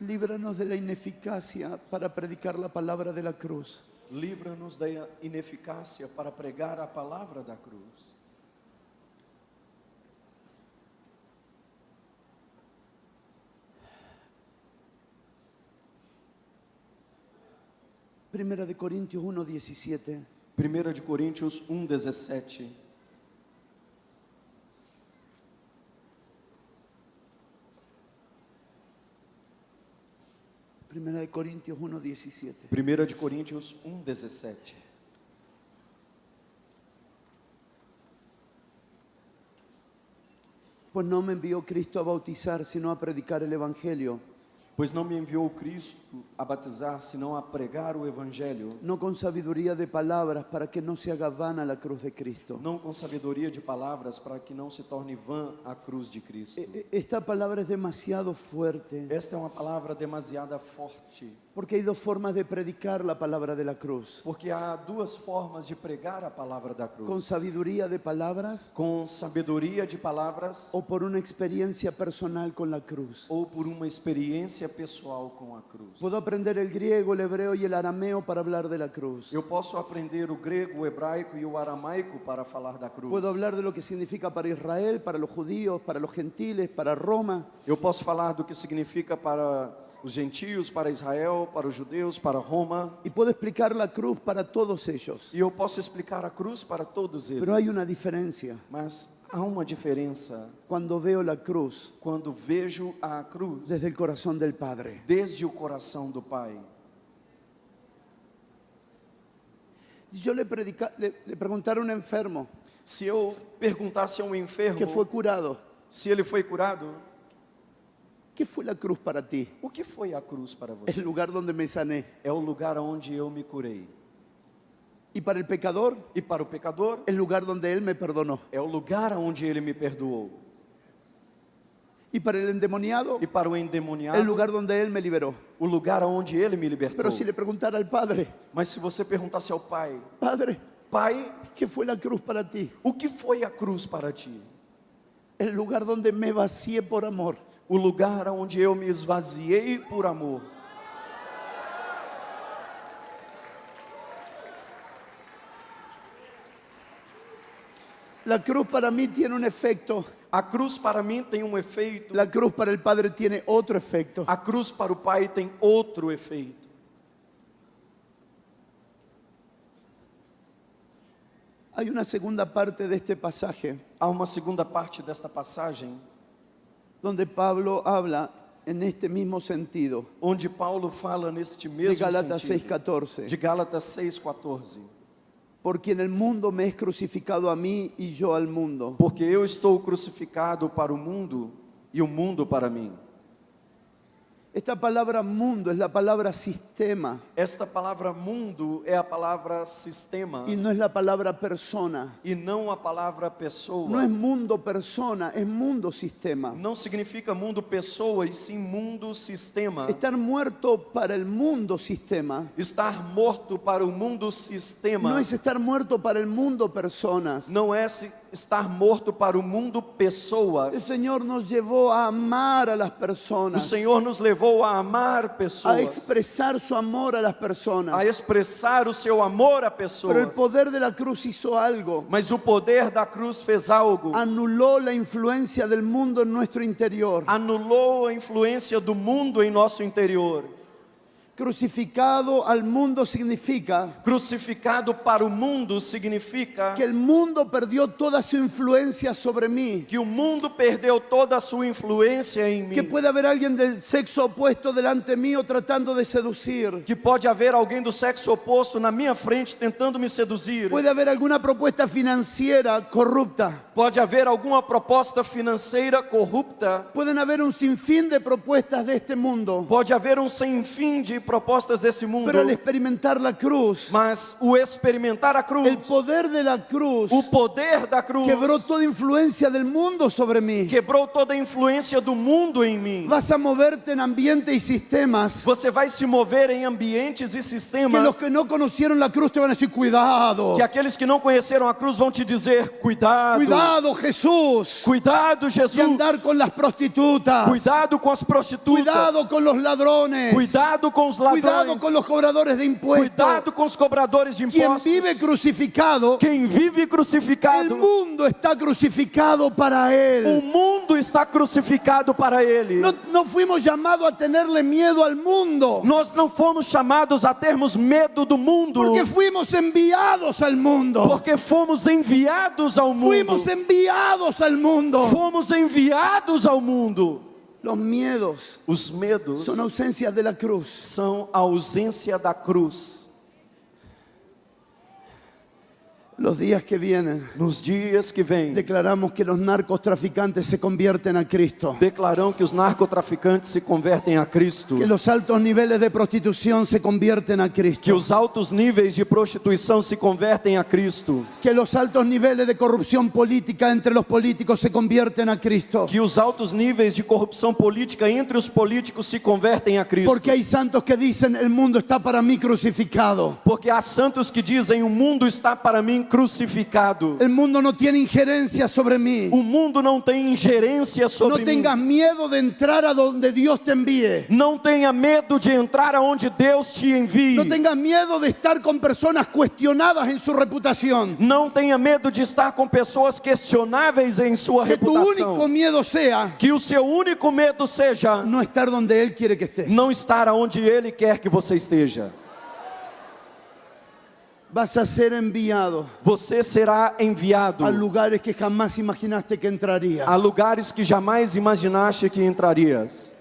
Líbranos de la ineficacia para predicar la palabra de la cruz. Livra-nos da ineficácia para pregar a palavra da cruz. Primera de Corintios 1:17. 1 de Coríntios 1:17. Primera de Corintios 1:17. 1 de Coríntios 1:17. Pues no me envió Cristo a bautizar, sino a predicar el Evangelio, Pois não me enviou Cristo a batizar, senão a pregar o Evangelho, no con sabiduría de palabras, para que no se haga vana la cruz de Cristo. não com sabedoria de palavras, para que não se torne vã a cruz de Cristo. Esta palabra es demasiado fuerte, Esta é uma palavra demasiado forte, porque hay dos formas de predicar la palabra de la cruz. porque há duas formas de pregar a palavra da cruz: Con sabiduría de palabras com sabedoria de palavras o por una experiencia personal con la cruz. ou por uma experiência pessoal com a cruz. Puedo aprender el griego, el hebreo y el arameo para hablar de la cruz. Eu posso aprender o grego, o hebraico e o aramaico para falar da cruz. Puedo hablar de lo que significa para Israel, para los judíos, para los gentiles, para Roma. Eu posso falar do que significa para os gentios, para Israel, para os judeus, para Roma. Y puedo explicar la cruz para todos ellos. E eu posso explicar a cruz para todos eles. Pero hay una diferencia. Mas há uma diferença Cuando veo la cruz quando vejo a cruz desde el corazón del Padre. desde o coração do Pai. Si yo le preguntara a un enfermo Se eu perguntasse a um enfermo que fue curado, se ele foi curado, ¿qué fue la cruz para ti? o que foi a cruz para você? El lugar donde me sané. É o lugar onde eu me curei. Y para el pecador, E para o pecador, el lugar donde Él me perdonó. é o lugar onde ele me perdoou. Y para el endemoniado, E para o endemoniado, el lugar donde Él me liberó. o lugar onde ele me libertou. Pero si le preguntara al Padre, Mas se você perguntasse ao Pai: Padre, Pai, ¿qué fue la cruz para ti? o que foi a cruz para ti? El lugar donde me vacié por amor. O lugar onde eu me esvaziei por amor. La cruz para mí tiene un efecto. A cruz para mim tem um efeito. La cruz para el Padre tiene otro efecto. A cruz para o Pai tem outro efeito. Hay una segunda parte de este pasaje Há uma segunda parte desta passagem, donde Pablo habla en este mismo sentido, onde Paulo fala neste de mesmo Gálatas sentido, 6:14. de Gálatas 6,14. Porque en el mundo me es crucificado a mí y yo al mundo. Porque eu estou crucificado para o mundo e o mundo para mim. Esta palabra mundo es la palabra sistema Esta palavra mundo é a palavra sistema y no es la palabra persona. e não a palavra pessoa. No es mundo persona, es mundo sistema. Não significa mundo pessoa e sim mundo sistema. Estar muerto para el mundo sistema Estar morto para o mundo sistema no es estar muerto para el mundo personas. não é estar morto para o mundo pessoas. El Señor nos llevó a amar a las O personas, Senhor nos levou a amar a pessoas, expresar su amor a las personas. a expressar o seu amor a Pero el pessoas. poder de la cruz hizo algo. Mas o poder da cruz fez algo. Anuló la influencia del mundo en nuestro interior. Anulou a influência do mundo em nosso interior. Crucificado al mundo significa Crucificado para o mundo significa que el mundo perdió toda su influencia sobre mí. que o mundo perdeu toda a sua influência em mim. Que puede haber alguien del sexo opuesto delante mío tratando de seducir. Que pode haver alguém do sexo oposto na minha frente tentando me seduzir. Puede haber alguna propuesta financiera corrupta. Pode haver alguma proposta financeira corrupta. Pueden haber un sinfín de propuestas de este mundo. Pode haver sem fim de propostas desse mundo. Pero al experimentar la cruz, Mas o experimentar a cruz, el poder de la cruz o poder da cruz, quebró toda influencia del mundo sobre mí. quebrou toda a influência do mundo em mim. Vas a moverte en ambientes y sistemas Você vai se mover em ambientes e que sistemas los que no conocieron la cruz te van a decir cuidado. que aqueles que não conheceram a cruz vão te dizer: cuidado, Cuidado, Jesús, cuidado, de Jesus, andar con las prostitutas. cuidado com as prostitutas, Cuidado con los ladrones. cuidado com os ladrões, Cuidado con los cobradores de impuestos. cuidado com os cobradores de Quien impostos. vive crucificado, Quem vive el crucificado, mundo está crucificado para o él. mundo está crucificado para ele. No fuimos llamados a tenerle miedo al mundo, Nós não fomos chamados a termos medo do mundo, porque fuimos enviados al mundo. porque fomos enviados ao mundo. Fuimos enviados al mundo. Fomos enviados ao mundo. Los miedos Os medos son ausencias de la cruz. são a ausência da cruz. Los días que vienen, Nos dias que vêm, declaramos que los narcotraficantes se convierten a Cristo. declaramos que os narcotraficantes se convertem a Cristo, Que los altos niveles de prostitución se convierten a que Cristo. os altos níveis de prostituição se convertem a Cristo, Que los altos niveles de corrupción política entre los políticos se convierten a Cristo. que os altos níveis de corrupção política entre os políticos se convertem a Cristo. Porque hay santos que dicen el mundo está para mí crucificado. Porque há santos que dizem: o mundo está para mim crucificado. El mundo no tiene injerencia sobre mí. O mundo não tem ingerência No sobre mim. tengas miedo de entrar a donde Dios te envíe. Não tenha medo de entrar aonde Deus te envie. No tengas miedo de estar con personas cuestionadas en su reputación. Não tenha medo de estar com pessoas questionáveis em sua Que tu reputação. único miedo sea Que o seu único medo seja no estar donde Él quiere que estés. não estar aonde Ele quer que você esteja. Vas a ser enviado Você será enviado a lugares que jamás imaginaste que entrarías. a lugares que jamais imaginaste que entrarias.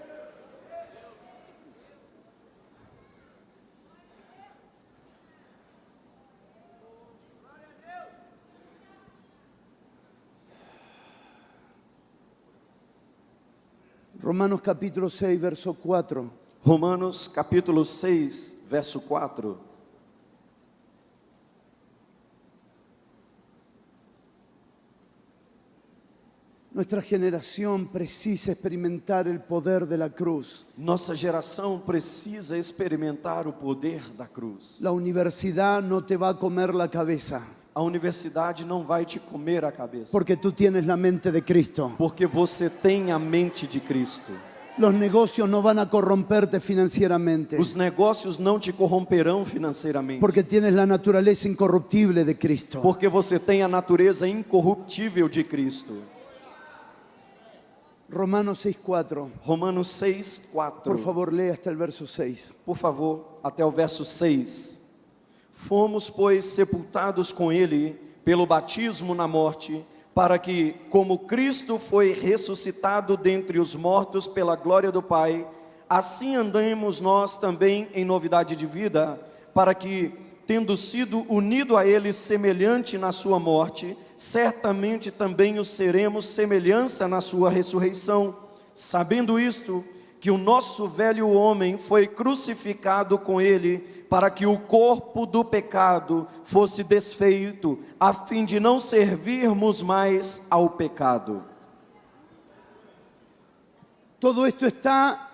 Romanos capítulo 6, verso 4. Romanos capítulo 6, verso 4. Nuestra generación precisa experimentar el poder de la cruz. Nossa geração precisa experimentar o poder da cruz. La universidad no te va a comer la cabeza, A universidade não vai te comer a cabeça, porque tú tienes la mente de Cristo. porque você tem a mente de Cristo. Los negocios no van a corromperte financieramente, Os negócios não te corromperão financeiramente, porque tienes la naturaleza incorruptible de Cristo. porque você tem a natureza incorruptível de Cristo. Romanos 6:4. Romanos 6, 4. Por favor, lea hasta el verso 6. Por favor, até o verso 6. Fomos, pois, sepultados com ele pelo batismo na morte, para que, como Cristo foi ressuscitado dentre os mortos pela glória do Pai, assim andemos nós também em novidade de vida, para que, tendo sido unido a Ele semelhante na sua morte, certamente também o seremos semelhança na sua ressurreição, sabendo isto, que o nosso velho homem foi crucificado com Ele, para que o corpo do pecado fosse desfeito, a fim de não servirmos mais ao pecado. Todo esto está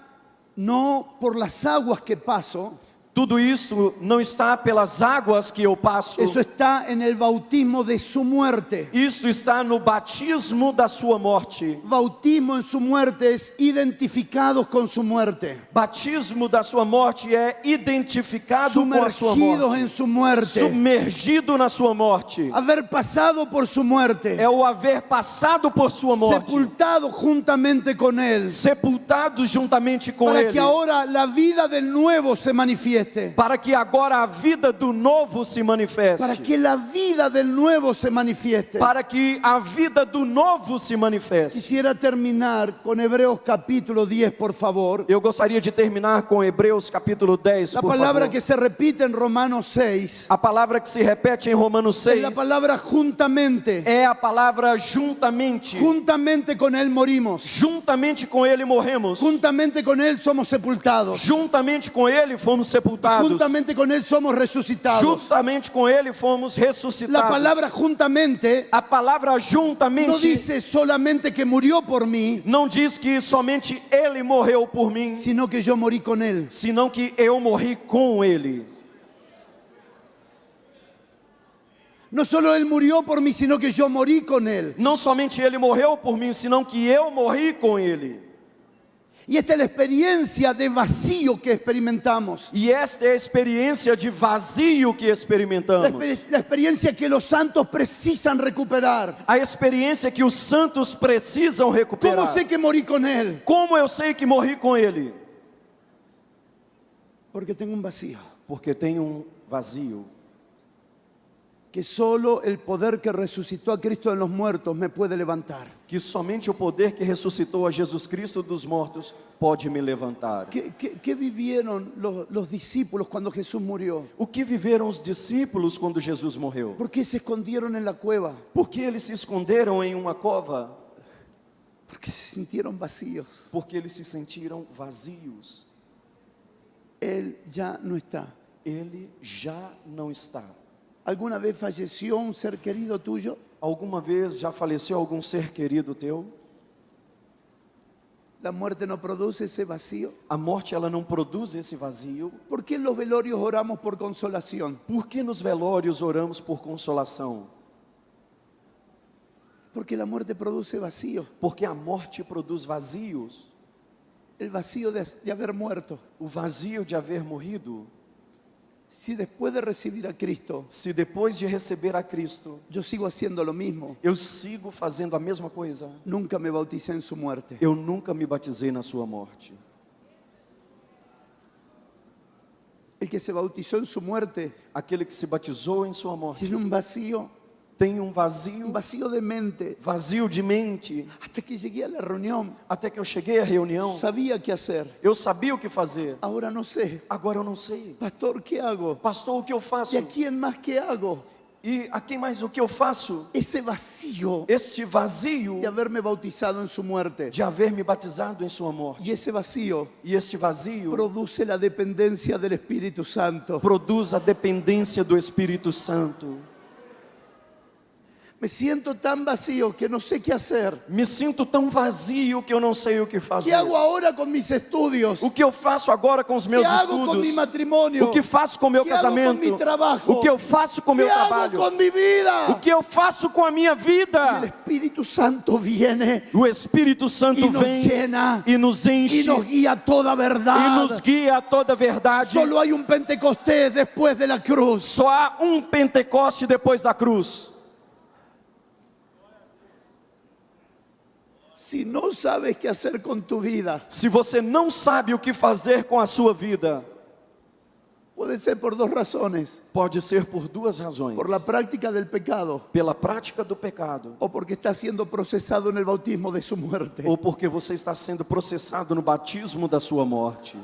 no por las aguas que paso, Tudo isto não está pelas águas que eu passo. eso está en el bautismo de su muerte. Isto está no batismo da sua morte. Bautismo en su muerte es identificados con su muerte, Batismo da sua morte é identificado com a sua sumergidos en morte. su muerte, Submergido na sua morte. haber pasado por su muerte, É o haver passado por sua morte. sepultado juntamente con él, Sepultado juntamente com para Ele. que ahora la vida del nuevo se manifieste, Para que agora a vida do novo se manifeste. para que la vida del nuevo se manifieste. Para que a vida do novo se manifeste. Quisiera terminar con Hebreos capítulo 10, por favor. Eu gostaria de terminar com Hebreus capítulo 10, La por palabra favor. que se repite en Romanos 6 A palavra que se repete em Romanos es 6 la palabra juntamente. é a palavra juntamente. Juntamente con él morimos. Juntamente com Ele morremos. Juntamente con él somos sepultados. Juntamente com Ele fomos sepultados. Juntamente con él somos resucitados. Juntamente com Ele fomos La ressuscitados. palabra juntamente A palavra no juntamente dice solamente que murió por mí, não diz que somente Ele morreu por mim, sino que yo morí con él. senão que eu morri com Ele. No solo él murió por mí, sino que yo morí con él. Não somente Ele morreu por mim, senão que eu morri com Ele. Y esta es la experiencia de vacío que experimentamos. E esta é a experiência de vazio que La, experimentamos. la experiencia que los santos precisan recuperar. A experiência que os santos precisam ¿Cómo recuperar. sé que morí con él? Como eu sei que morri com Ele? Porque tengo un vacío. Porque tem vazio. Que solo el poder que resucitó a Cristo de los muertos me puede levantar. Que somente o poder que ressuscitou a Jesus Cristo dos mortos pode me levantar. ¿Qué vivieron los discípulos cuando Jesús murió? O que viveram os discípulos quando Jesus morreu? ¿Por qué se escondieron en la cueva? Por que eles se esconderam em uma cova? Porque se sintieron vacíos. Porque eles se sentiram vazios. Él ya no está. Ele já não está. ¿Alguna vez falleció un ser querido tuyo? Alguma vez já faleceu algum ser querido teu? ¿La muerte no produce ese vacío? A morte ela não produz esse vazio. ¿Por qué en los velorios oramos por consolación? Por que nos velórios oramos por consolação? Porque la muerte produce vacío. Porque a morte produz vazios. El vacío de haber muerto. O vazio de haver morrido. Si después de recibir a Cristo, Se depois de receber a Cristo, yo sigo haciendo lo mismo, eu sigo fazendo a mesma coisa, nunca me bauticé en su muerte. eu nunca me batizei na sua morte. El que se bautizó en su muerte Aquele que se batizou em sua morte tiene un vacío tem vazio de mente. vazio de mente. Hasta que llegué a la reunión, Até que eu cheguei à reunião, sabía qué hacer. eu sabia o que fazer. Ahora no sé. Agora eu não sei. Pastor, ¿qué hago? Pastor, o que eu faço? ¿Y a quién más qué hago? E a quem mais o que eu faço? Ese vacío Este vazio de haberme bautizado en su muerte. de haver me batizado em sua morte. Y ese vacío E este vazio produce la dependencia del Espíritu Santo. produz a dependência do Espírito Santo. Me siento tan vacío que no sé qué hacer. Me sinto tão vazio que eu não sei o que fazer. ¿Qué hago ahora con mis estudios? O que eu faço agora com os meus ¿Qué hago con estudos? mi matrimonio? O que faço com o meu ¿Qué hago con casamento? mi trabajo? O que eu faço com o meu ¿Qué hago trabalho? con mi vida? O que eu faço com a minha El vida? Espíritu Santo viene O Espírito Santo y nos vem llena e nos y enche nos guía a toda e verdad. nos guia a toda a verdade. Solo hay un Pentecostés después de la cruz. Só há Pentecoste depois da cruz. Si no sabes qué hacer con tu vida, Se você não sabe o que fazer com a sua vida, Puede ser por dos razones. Pode ser por duas razões. Por la práctica del pecado Pela prática do pecado, o porque está siendo procesado en el bautismo de su muerte. ou porque você está sendo processado no batismo da sua morte.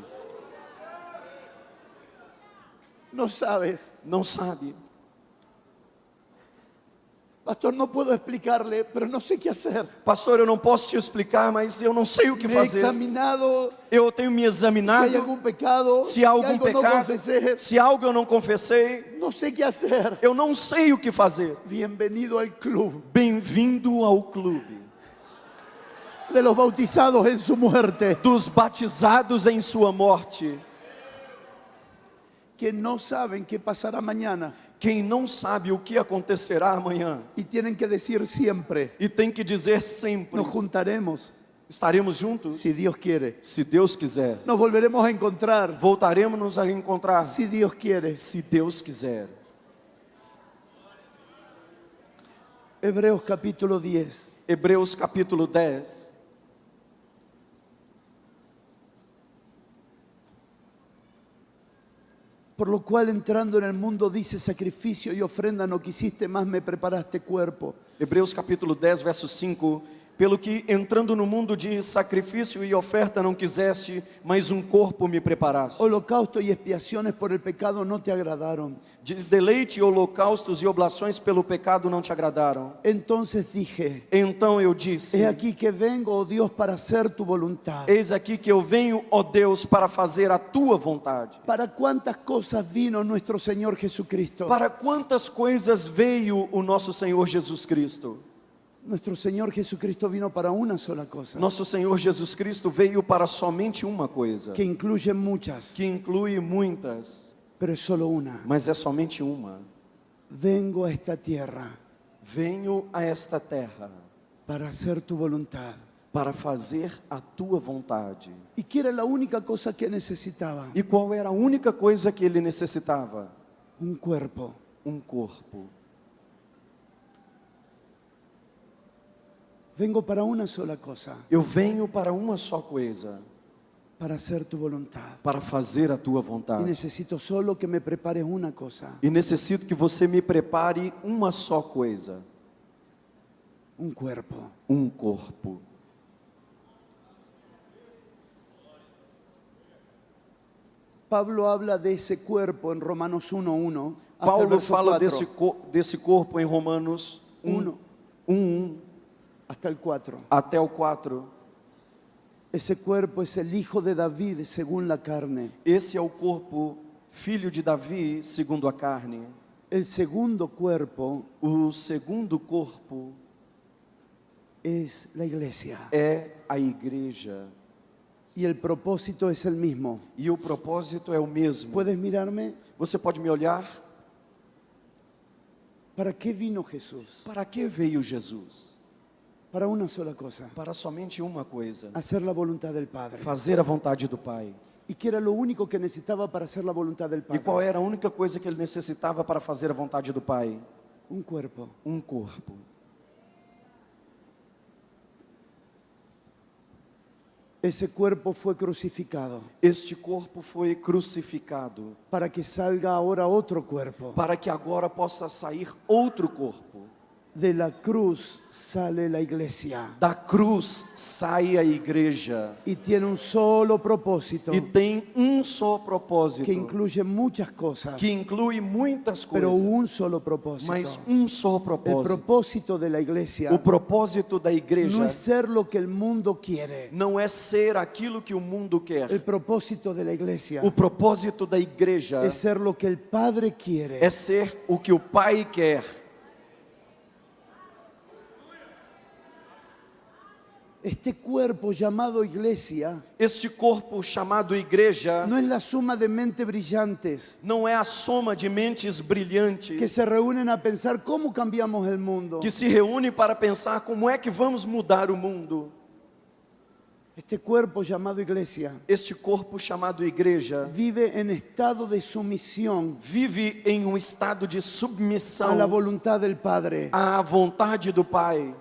No sabes. Não sabe. Pastor, no puedo explicarle, pero no sé qué hacer. Pastor, eu não posso te explicar, mas eu não sei o que Me he fazer. examinado Eu tenho me si hay examinado algún pecado, se há algum algo no pecado, confesé. se algo eu não confessei, No sé qué hacer. eu não sei o que fazer. Bienvenido al club Bem-vindo ao clube de los bautizados en su muerte. dos batizados em sua morte. Que no saben qué pasará mañana Quem não sabe o que acontecerá amanhã y tienen que decir siempre, e tem que dizer sempre: nos juntaremos estaremos juntos, si Dios quiere. se Deus quiser. Nos volveremos a encontrar Voltaremos nos a encontrar, si Dios quiere. se Deus quiser. Hebreos capítulo 10. Hebreus capítulo 10. Por lo cual entrando en el mundo dice, sacrificio y ofrenda no quisiste, más me preparaste cuerpo. Hebreus capítulo 10, verso 5. Pelo que entrando no mundo de sacrifício e oferta não quiseste, mas um corpo me preparaste. Holocausto y expiaciones por el pecado no te agradaron. De deleite, holocaustos e oblações pelo pecado não te agradaram. Entonces dije, Então eu disse: he aquí que vengo, oh Dios, para hacer tu voluntad. eis aqui que eu venho, ó Deus, para fazer a tua vontade. ¿Para cuántas cosas vino nuestro Señor Jesucristo? Para quantas coisas veio o nosso Senhor Jesus Cristo? Nuestro Señor Jesucristo vino para una sola cosa, Nosso Senhor Jesus Cristo veio para somente uma coisa, que incluye muchas, que inclui muitas, pero es solo una. mas é somente uma. Vengo a esta tierra Venho a esta terra para hacer tu voluntad. para fazer a tua vontade. ¿Y qué era la única cosa que necesitaba? E qual era a única coisa que ele necessitava? Un cuerpo. Um corpo. Vengo para una sola cosa, Eu venho para uma só coisa, para hacer tu voluntad. para fazer a tua Y vontade. necesito solo que me prepares una cosa, E necessito que você me prepare uma só coisa, un cuerpo. um corpo. Pablo habla de ese cuerpo en Romanos 1:1 hasta el Paulo verso fala 4, desse corpo em Romanos 1:1 hasta el 4. até o 4. Ese cuerpo es el hijo de David según la carne. Esse é o corpo, filho de Davi, segundo a carne. El segundo cuerpo O segundo corpo es la iglesia. é a igreja. Y el propósito es el mismo. E o propósito é o mesmo. ¿Puedes mirarme? Você pode me olhar? ¿Para qué vino Jesús? Para que veio Jesus? Para una sola cosa, Para somente uma coisa: hacer la voluntad del Padre. fazer a vontade do Pai. ¿Y qué era lo único que necesitaba para hacer la voluntad del E Padre? qual era a única coisa que ele necessitava para fazer a vontade do Pai? Un cuerpo. Um corpo. Ese cuerpo fue crucificado Este corpo foi crucificado para que salga ahora otro cuerpo. para que agora possa sair outro corpo. De la cruz sale la iglesia Da cruz sai a igreja y tiene un solo propósito e tem um só propósito, que incluye muchas cosas, que inclui muitas pero coisas, un solo propósito. mas um só El propósito. propósito de la iglesia O propósito da igreja no es ser lo que el mundo quiere. não é ser aquilo que o mundo quer. El propósito de la iglesia O propósito da igreja es ser lo que el Padre quiere. é ser o que o Pai quer. Este cuerpo llamado iglesia Este corpo chamado igreja no es la suma de mentes brillantes não é a soma de mentes que brilhantes se reúnen a pensar cómo cambiamos el mundo. que se reúnem para pensar como é que vamos mudar o mundo. Este cuerpo llamado iglesia Este corpo chamado igreja vive en estado de sumisión vive em um estado de a submissão la voluntad del Padre. à vontade do Pai.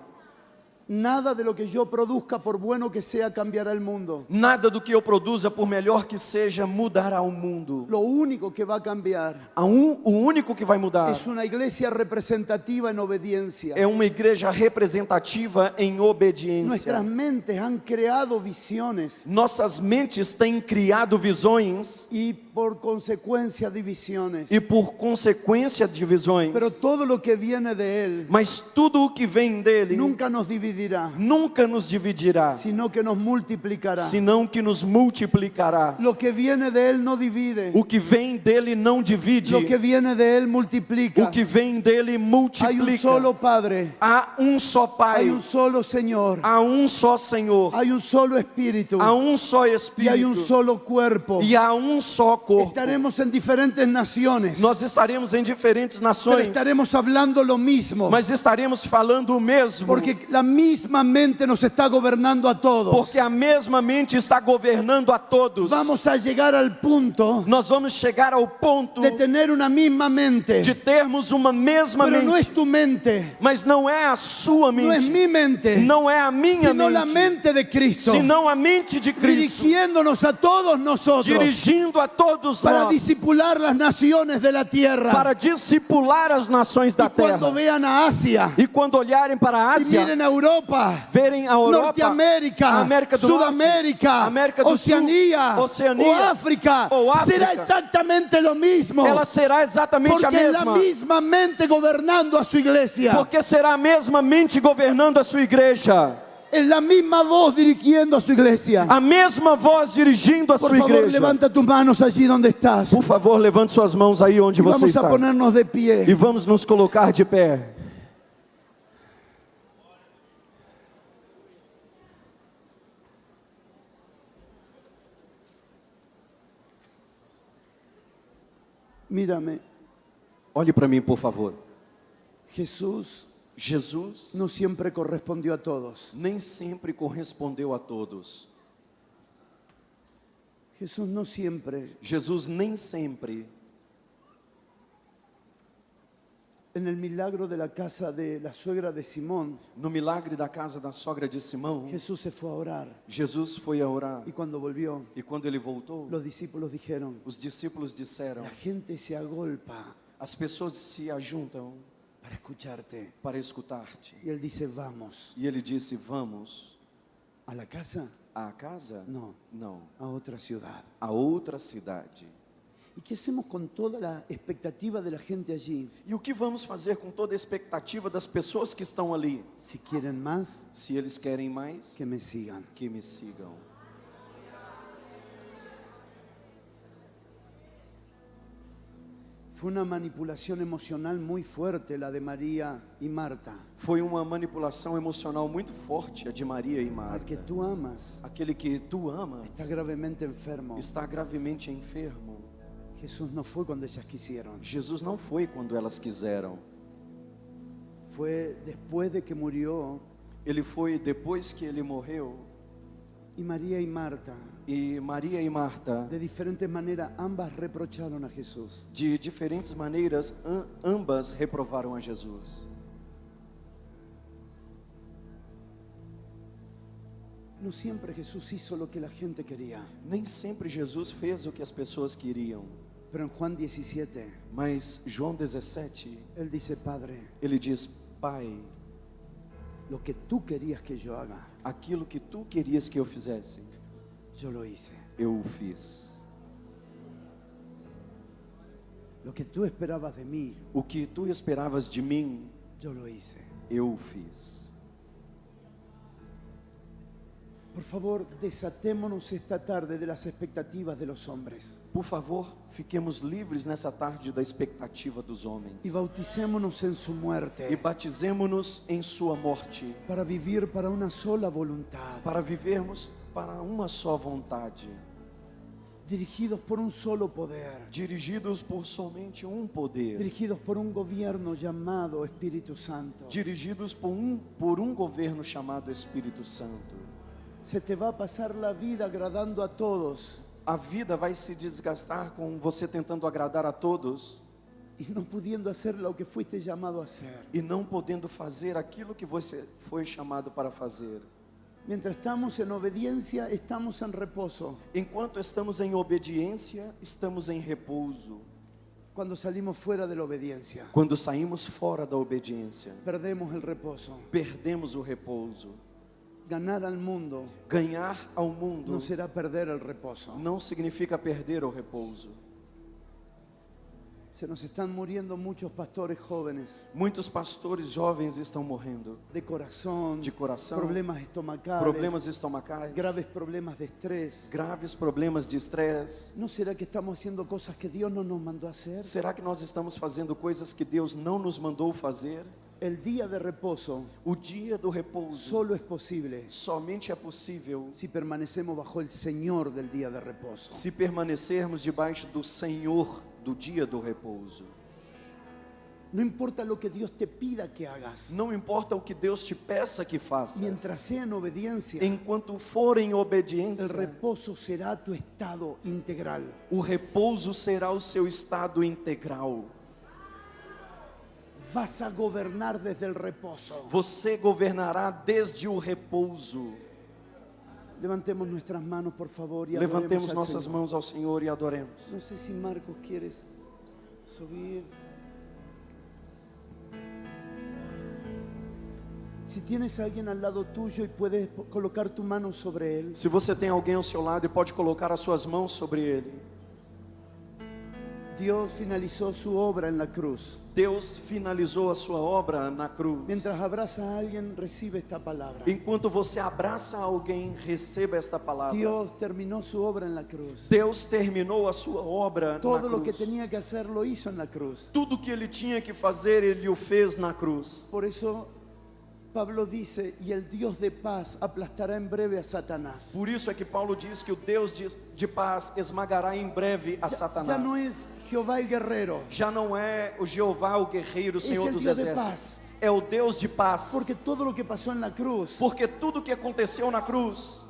Nada de lo que yo produzca, por bueno que sea, cambiará el mundo. Nada do que eu produza, por melhor que seja, mudará o mundo. Lo único que va a cambiar O único que vai mudar es una iglesia representativa en obediencia. é uma igreja representativa em obediência. Nuestras mentes han creado visiones Nossas mentes têm criado visões y por consecuencia divisiones. e por consequência divisões. Pero todo lo que viene de Él Mas tudo o que vem dele nunca nos dividirá, nunca nos dividirá, sino que nos multiplicará. senão que nos multiplicará. Lo que viene de Él no divide, O que vem dele não divide. lo que viene de Él multiplica. O que vem dele Hay un multiplica. solo Padre, Há um só hay Pai, un solo Señor, há um só Senhor, hay un solo Espíritu há um só y hay un Espírito solo cuerpo. e há um só corpo. Estaremos en diferentes naciones, Nós estaremos em diferentes pero nações, estaremos hablando lo mismo, mas estaremos falando o mesmo, porque la misma mente nos está gobernando a todos. porque a mesma mente está governando a todos. Vamos a llegar al punto Nós vamos chegar ao ponto de tener una misma mente, de termos uma mesma pero no es mente, tu mente, mas não é a sua no es mente, mi mente, não é a minha sino la mente, mente de Cristo, senão a mente de Cristo, dirigiéndonos a todos nosotros dirigindo a todos para nós, discipular las naciones de la tierra. para discipular as nações da Y cuando terra. vean a Asia E quando olharem para a y Ásia, miren a Europa, verem a Europa, Norteamérica, a América do Sudamérica, Norte, América do Oceanía, Sul, Oceania, o África, ou África, será exactamente lo mismo, ela será exatamente a porque es la mesma. misma mente gobernando a su iglesia, Porque será a mesma mente governando a sua igreja. es la misma voz dirigiendo a su iglesia. A mesma voz dirigindo a Por sua favor, igreja. levanta tus manos allí donde estás. Por favor, levante suas mãos aí onde você Vamos a está. ponernos de E pie. vamos nos colocar de pé. Mírame, Olhe para mim, por favor. Jesús Jesus no siempre correspondió a todos. nem sempre correspondeu a todos. Jesús no siempre, Jesus nem sempre, en el milagro de la casa de la suegra de Simón, no milagre da casa da sogra de Simão, Jesús se fue a orar. Jesus foi a orar. Y cuando volvió, E quando ele voltou, los discípulos dijeron, os discípulos disseram: la gente se agolpa as pessoas se ajuntam para escucharte. para escutar-te. Y él dice, vamos. E ele disse: vamos ¿A la casa? à casa? No, Não, a otra ciudad. a outra cidade. ¿Y qué hacemos con toda la expectativa de la gente allí? E o que vamos fazer com toda a expectativa das pessoas que estão ali? Si quieren más, Se eles querem mais, que me sigan. que me sigam. Fue una manipulación emocional muy fuerte la de María y Marta. Foi uma manipulação emocional muito forte a de Maria e Al que Marta. tú amas Aquele que tu amas está gravemente enfermo. está gravemente enfermo. Jesús no fue cuando ellas quisieron. Jesus não foi quando elas quiseram. Fue después de que murió. Ele foi depois que ele morreu. Y María y Marta, E Maria e Marta, de diferentes maneras, ambas reprocharon a Jesús. de diferentes maneiras, ambas reprovaram a Jesus. No siempre Jesús hizo lo que la gente quería. Nem sempre Jesus fez o que as pessoas queriam. Pero en Juan 17, Mas João 17, Él dice, Padre, ele diz: Pai, lo que tú querías que yo haga, aquilo que tu querias que eu fizesse, yo lo hice. eu o fiz. Lo que tú esperabas de mí, O que tu esperavas de mim, yo lo hice. eu o fiz. Por favor, desatémonos esta tarde de las expectativas de los hombres Por favor, fiquemos livres nessa tarde da expectativa dos homens. y bauticémonos en su E muerte batizemo-nos em sua morte, para vivir para una sola voluntad, para vivermos para uma só vontade, dirigidos por un solo poder, dirigidos por somente um poder, dirigidos por un gobierno llamado Espíritu Santo. dirigidos por um governo chamado Espírito Santo. Se te va a pasar la vida agradando a todos A vida vai se desgastar com você tentando agradar a todos y no pudiendo hacer lo que fuiste llamado a hacer. e não podendo fazer aquilo que você foi chamado para fazer. Mientras estamos en obediencia, estamos en reposo. Enquanto estamos em obediência, estamos em repouso. Cuando salimos fuera de la obediencia, Quando saímos fora da obediência, perdemos el reposo. perdemos o repouso. Ganar al mundo Ganhar ao mundo no será perder el reposo. não significa perder o repouso. Se nos están muriendo muchos pastores jóvenes Muitos pastores jovens estão morrendo de corazón, problemas estomacales, problemas estomacais, graves problemas de estrés. graves problemas de estresse. ¿No será que estamos haciendo cosas que Dios no nos mandó a hacer? Será que nós estamos fazendo coisas que Deus não nos mandou fazer? El día de reposo O dia do repouso solo es posible somente é possível si permanecemos bajo el Señor del día de reposo. se permanecermos debaixo do Senhor do dia do repouso. No importa lo que Dios te pida que hagas, Não importa o que Deus te peça que faças, mientras sea en obediencia, enquanto for em el obediência, reposo será tu estado integral. o repouso será o seu estado integral. Vas a gobernar desde el reposo. Você governará desde o repouso. Levantemos nuestras manos, por favor, y Levantemos adoremos al nossas Señor. mãos ao Senhor e adoremos. No sé si Marcos quieres subir. Si tienes a alguien al lado tuyo y puedes colocar tu mano sobre él. Se você tem alguém ao seu lado e pode colocar as suas mãos sobre ele. Dios finalizó su obra en la cruz. Deus finalizou a sua obra na cruz. Mientras abraza a alguien, recibe esta palabra. Enquanto você abraça alguém, receba esta palavra. Dios terminó su obra en la cruz. Deus terminou a sua obra Todo na lo que cruz. tenía que hacer lo hizo en la cruz. Tudo que ele tinha que fazer, ele o fez na cruz. Por eso Pablo dice, y el Dios de paz aplastará en breve a Satanás. Por isso é que Paulo diz que o Deus de paz esmagará em breve a Satanás. Ya no es Jehová el guerrero, Já não é o Jeová, o guerreiro, o Senhor el dos Dios de exércitos. paz. É o Deus de paz. porque todo lo que pasó en la cruz Porque tudo que aconteceu na cruz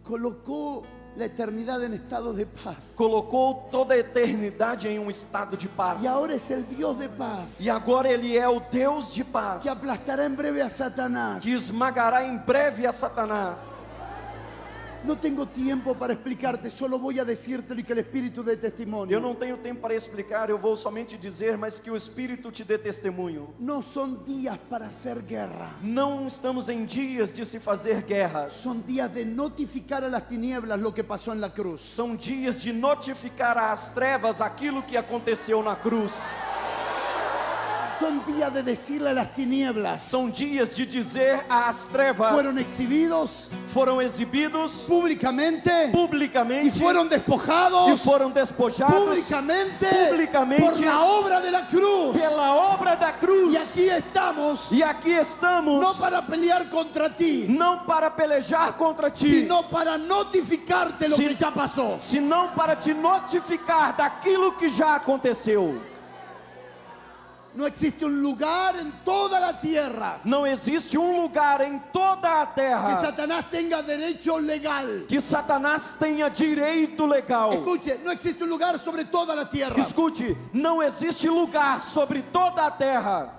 colocó la eternidad en estado de paz. colocou toda a eternidade em um estado de paz. Y ahora es el Dios de paz E agora ele é o Deus de paz, que aplastará en breve a Satanás. que esmagará em breve a Satanás. No tengo tiempo para explicarte, solo voy a decírtelo y que el Espíritu dé testimonio. Eu não tenho tempo para explicar, eu vou somente dizer, mas que o Espírito te dê testemunho. No son días para hacer guerra, Não estamos em dias de se fazer guerras. son días de notificar a las tinieblas lo que pasó en la cruz. São dias de notificar às trevas aquilo que aconteceu na cruz. Son días de decirle a las tinieblas, São dias de dizer às trevas, fueron exhibidos foram exibidos públicamente y publicamente fueron despojados e foram despojados públicamente publicamente por la obra de la cruz. pela obra da cruz. Y aquí estamos, E aqui estamos, no para pelear contra ti, não para pelejar contra ti, sino para notificarte lo Sí. que ya pasó. senão para te notificar daquilo que já aconteceu. No existe un lugar en toda la tierra Não existe um lugar em toda a que terra Satanás tenga derecho legal. que Satanás tenha direito legal. Escuche, no existe un lugar sobre toda la tierra Escute, não existe lugar sobre toda a terra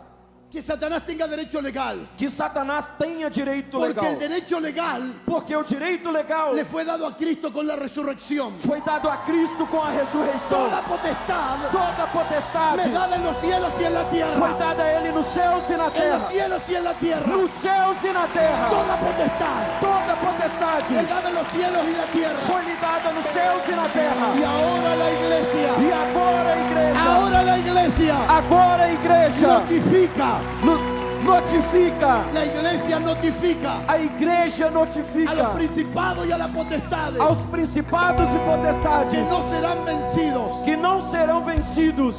que Satanás tenga derecho legal. que Satanás tenha direito Porque legal. el derecho legal Porque o direito legal le fue dado a Cristo con la resurrección. foi dado a Cristo com a ressurreição. Toda potestad Toda potestade me dada en los cielos y en la foi tierra. dada a Ele nos céus e na En los terra. cielos y en la tierra. Nos céus e na terra. Toda potestad Toda me potestade dada en los cielos y la tierra. foi lhe dada nos céus e na terra. Y ahora la iglesia, E agora a igreja, ahora la iglesia agora a igreja notifica, notifica, la iglesia notifica a igreja a los notifica principados y a las potestades aos principados e que potestades no serán vencidos. que não serão vencidos.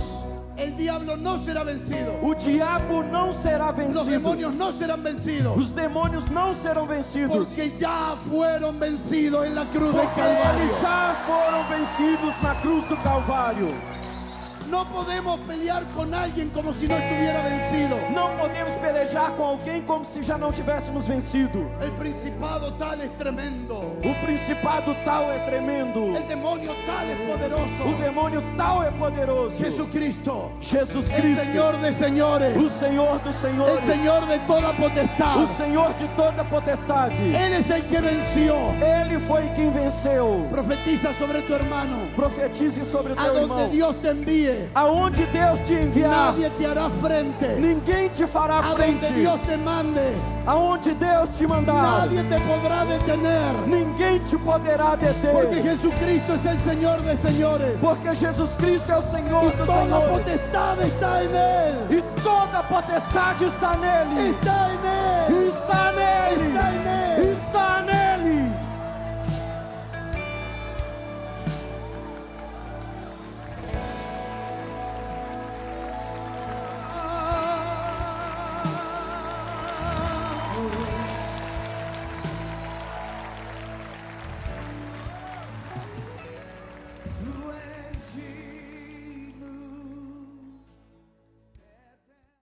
El diablo no será vencido. O diabo não será Los vencido. demonios no serán vencidos. Os demônios não serão vencidos. Porque ya fueron vencidos en la cruz del Porque Calvario. eles já foram vencidos na cruz do Calvário. No podemos pelear con alguien como si no estuviera vencido. Não Não podemos pelejar com alguém como se já não tivéssemos vencido. El principado tal es tremendo. O principado tal é tremendo. El demonio tal es poderoso. O demônio tal é poderoso. Jesucristo, Jesus el Cristo, Señor de señores, o Senhor dos el senhores, Señor de toda potestad. o Senhor de toda potestade. Él es el que venció. Ele foi quem venceu. Profetiza sobre tu hermano. Profetize sobre o A teu donde irmão. Dios te envíe, Aonde Deus te enviar, nadie te hará frente. ninguém te fará A donde frente. Dios te mande, Aonde Deus te mandar, nadie te podrá detener. ninguém te poderá Porque deter. Jesucristo es el Señor de señores. Porque Jesus Cristo é o Senhor Y dos toda senhores. potestad está en Él. E toda potestade está nele. Está en Él. Está nele. Está